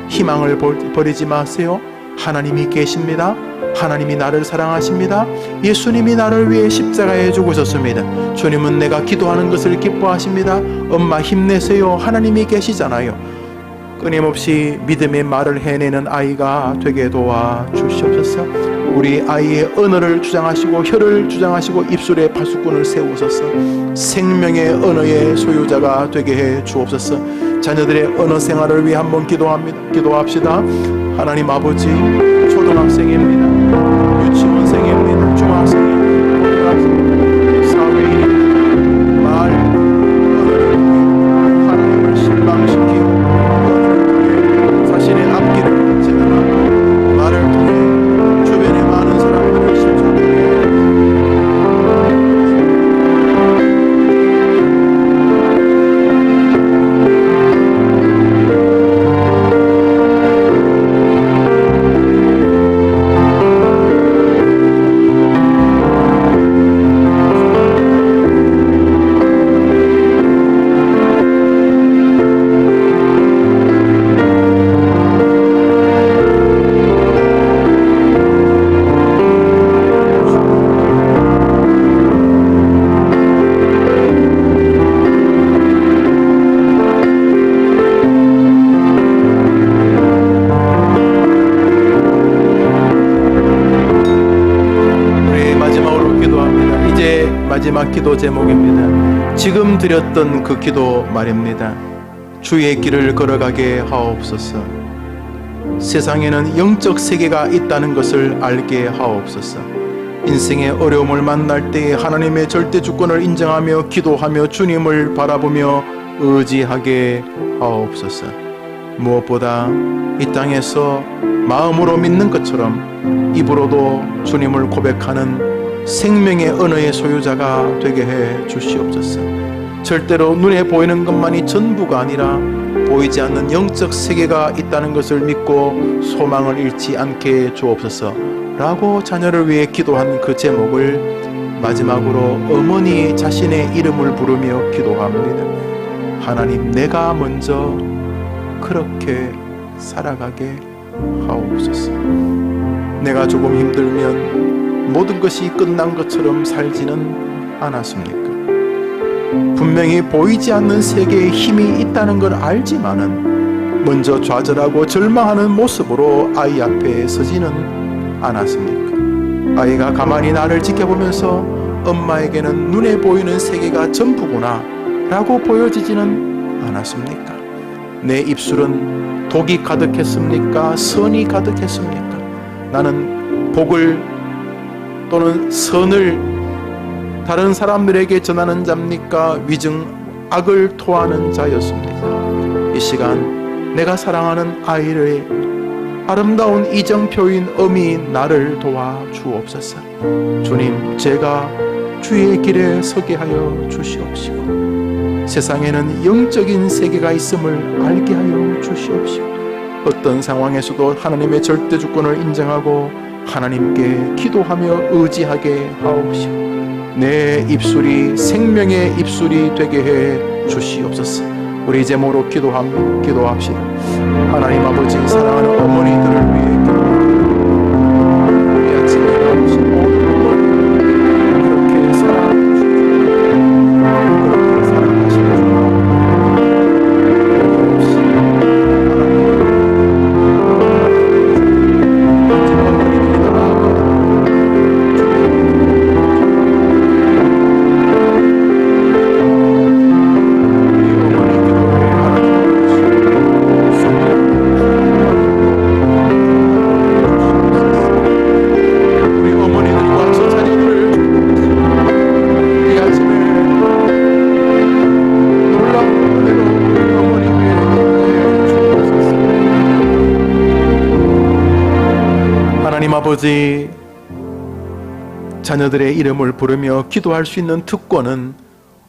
Speaker 1: 희망을 버리지 마세요, 하나님이 계십니다, 하나님이 나를 사랑하십니다, 예수님이 나를 위해 십자가에 죽으셨습니다, 주님은 내가 기도하는 것을 기뻐하십니다, 엄마 힘내세요, 하나님이 계시잖아요. 끊임없이 믿음의 말을 해내는 아이가 되게 도와주시옵소서. 우리 아이의 언어를 주장하시고 혀를 주장하시고 입술에 파수꾼을 세우소서. 생명의 언어의 소유자가 되게 해 주옵소서. 자녀들의 언어 생활을 위해 한번 기도합시다. 하나님 아버지, 초등학생입니다, 유치원생입니다, 중학생입니다, 고등학생입니다, 사회인입니다. 말, 언어를 하나님을 실망시키고 자신의 앞길을 제대로 말을 통해 주변의 많은 사람들을 실족하게 마지막 기도 제목입니다. 지금 드렸던 그 기도 말입니다. 주의 길을 걸어가게 하옵소서. 세상에는 영적 세계가 있다는 것을 알게 하옵소서. 인생의 어려움을 만날 때에 하나님의 절대 주권을 인정하며 기도하며 주님을 바라보며 의지하게 하옵소서. 무엇보다 이 땅에서 마음으로 믿는 것처럼 입으로도 주님을 고백하는 생명의 언어의 소유자가 되게 해 주시옵소서. 절대로 눈에 보이는 것만이 전부가 아니라 보이지 않는 영적 세계가 있다는 것을 믿고 소망을 잃지 않게 해 주옵소서 라고 자녀를 위해 기도한 그 제목을 마지막으로 어머니 자신의 이름을 부르며 기도합니다. 하나님, 내가 먼저 그렇게 살아가게 하옵소서. 내가 조금 힘들면 모든 것이 끝난 것처럼 살지는 않았습니까? 분명히 보이지 않는 세계에 힘이 있다는 걸 알지만은 먼저 좌절하고 절망하는 모습으로 아이 앞에 서지는 않았습니까? 아이가 가만히 나를 지켜보면서 엄마에게는 눈에 보이는 세계가 전부구나 라고 보여지지는 않았습니까? 내 입술은 독이 가득했습니까? 선이 가득했습니까? 나는 복을 또는 선을 다른 사람들에게 전하는 자입니까? 위증, 악을 토하는 자였습니까? 이 시간 내가 사랑하는 아이를 아름다운 이정표인 어미 나를 도와주옵소서. 주님, 제가 주의 길에 서게 하여 주시옵시고 세상에는 영적인 세계가 있음을 알게 하여 주시옵시고 어떤 상황에서도 하나님의 절대 주권을 인정하고 하나님께 기도하며 의지하게 하옵시고 내 입술이 생명의 입술이 되게 해 주시옵소서. 우리 이제 모로 기도합시다. 하나님 아버지, 사랑하는 어머니들을 위해 기도합니다. 우리 아침에 나오신 모든 어머니 그렇게 사랑하시고 그렇게 사랑하시고 없이 아버지, 자녀들의 이름을 부르며 기도할 수 있는 특권은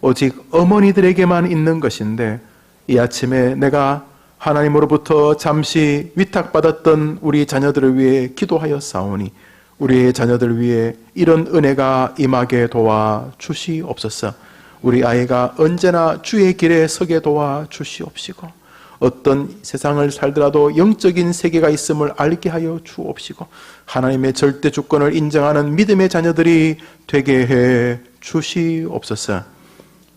Speaker 1: 오직 어머니들에게만 있는 것인데, 이 아침에 내가 하나님으로부터 잠시 위탁받았던 우리 자녀들을 위해 기도하였사오니 우리의 자녀들 위해 이런 은혜가 임하게 도와주시옵소서. 우리 아이가 언제나 주의 길에 서게 도와주시옵시고, 어떤 세상을 살더라도 영적인 세계가 있음을 알게 하여 주옵시고, 하나님의 절대 주권을 인정하는 믿음의 자녀들이 되게 해 주시옵소서.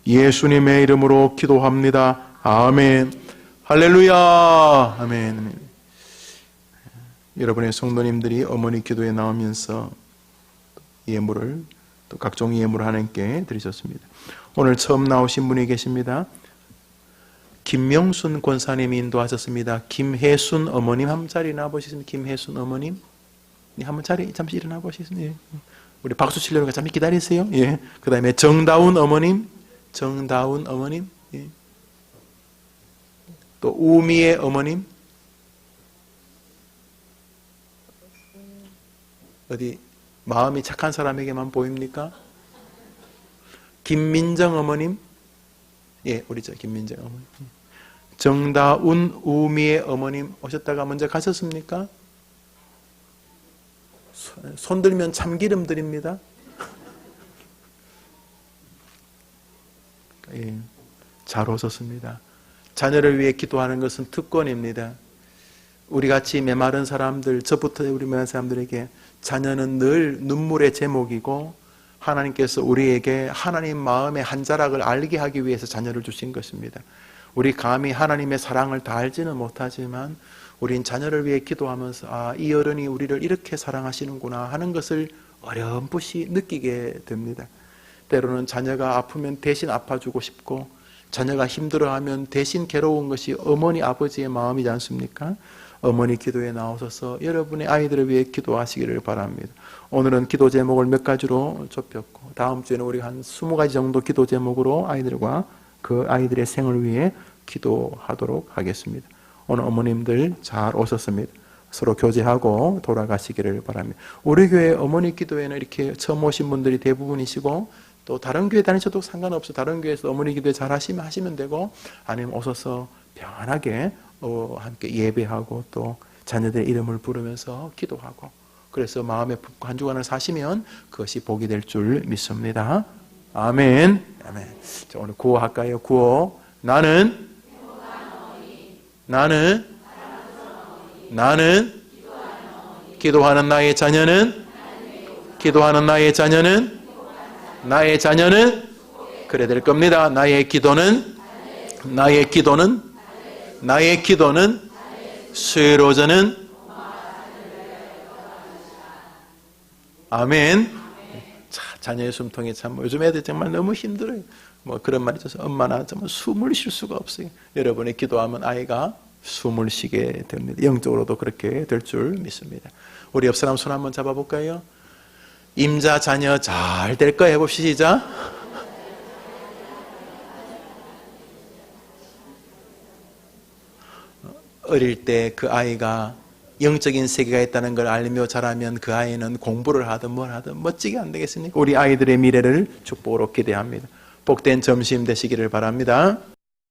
Speaker 1: 예수님의 이름으로 기도합니다. 아멘. 할렐루야. 아멘. 여러분의 성도님들이 어머니 기도에 나오면서 예물을, 또 각종 예물을 하나님께 드리셨습니다. 오늘 처음 나오신 분이 계십니다. 김명순 권사님이 인도하셨습니다. 김혜순 어머님 한 자리 나와보시겠습니다. 김혜순 어머님, 한번 자리 잠시 일어나 보시겠습니다. 예. 우리 박수 치려니까 잠시 기다리세요. 예. 그 다음에 정다운 어머님, 정다운 어머님, 예. 또 우미의 어머님, 어디 마음이 착한 사람에게만 보입니까? 김민정 어머님, 예, 우리 김민정 어머님. 정다운 우미의 어머님 오셨다가 먼저 가셨습니까? 손 들면 참기름 드립니다. 예, 잘 오셨습니다. 자녀를 위해 기도하는 것은 특권입니다. 우리같이 메마른 사람들, 저부터 우리 메마른 사람들에게 자녀는 늘 눈물의 제목이고, 하나님께서 우리에게 하나님 마음의 한 자락을 알게 하기 위해서 자녀를 주신 것입니다. 우리 감히 하나님의 사랑을 다 알지는 못하지만 우린 자녀를 위해 기도하면서 이 어른이 우리를 이렇게 사랑하시는구나 하는 것을 어렴풋이 느끼게 됩니다. 때로는 자녀가 아프면 대신 아파주고 싶고, 자녀가 힘들어하면 대신 괴로운 것이 어머니 아버지의 마음이지 않습니까? 어머니 기도에 나오셔서 여러분의 아이들을 위해 기도하시기를 바랍니다. 오늘은 기도 제목을 몇 가지로 좁혔고, 다음 주에는 우리가 한 20가지 정도 기도 제목으로 아이들과 그 아이들의 생을 위해 기도하도록 하겠습니다. 오늘 어머님들 잘 오셨습니다. 서로 교제하고 돌아가시기를 바랍니다. 우리 교회 어머니 기도에는 이렇게 처음 오신 분들이 대부분이시고, 또 다른 교회 다니셔도 상관없어요. 다른 교회에서 어머니 기도에 잘 하시면 되고, 아니면 오셔서 평안하게 함께 예배하고 또 자녀들의 이름을 부르면서 기도하고, 그래서 마음에 품고 한 주간을 사시면 그것이 복이 될 줄 믿습니다. 아멘. 아멘. 자, 오늘 구호할까요? 구호. 나는 기도하는 나의 자녀는 나의 자녀는 그래 될 겁니다. 나의 기도는 수혜로워지는 아멘. 자, 자녀의 숨통이 참 요즘 애들 정말 너무 힘들어요. 그런 말이 있어서 엄마나 정말 숨을 쉴 수가 없어요. 여러분이 기도하면 아이가 숨을 쉬게 됩니다. 영적으로도 그렇게 될 줄 믿습니다. 우리 옆 사람 손 한번 잡아볼까요? 임자 자녀 잘 될 거야 해봅시다. 시작. 어릴 때 그 아이가 영적인 세계가 있다는 걸 알며 자라면 그 아이는 공부를 하든 뭘 하든 멋지게 안 되겠습니까? 우리 아이들의 미래를 축복으로 기대합니다. 복된 점심 되시기를 바랍니다.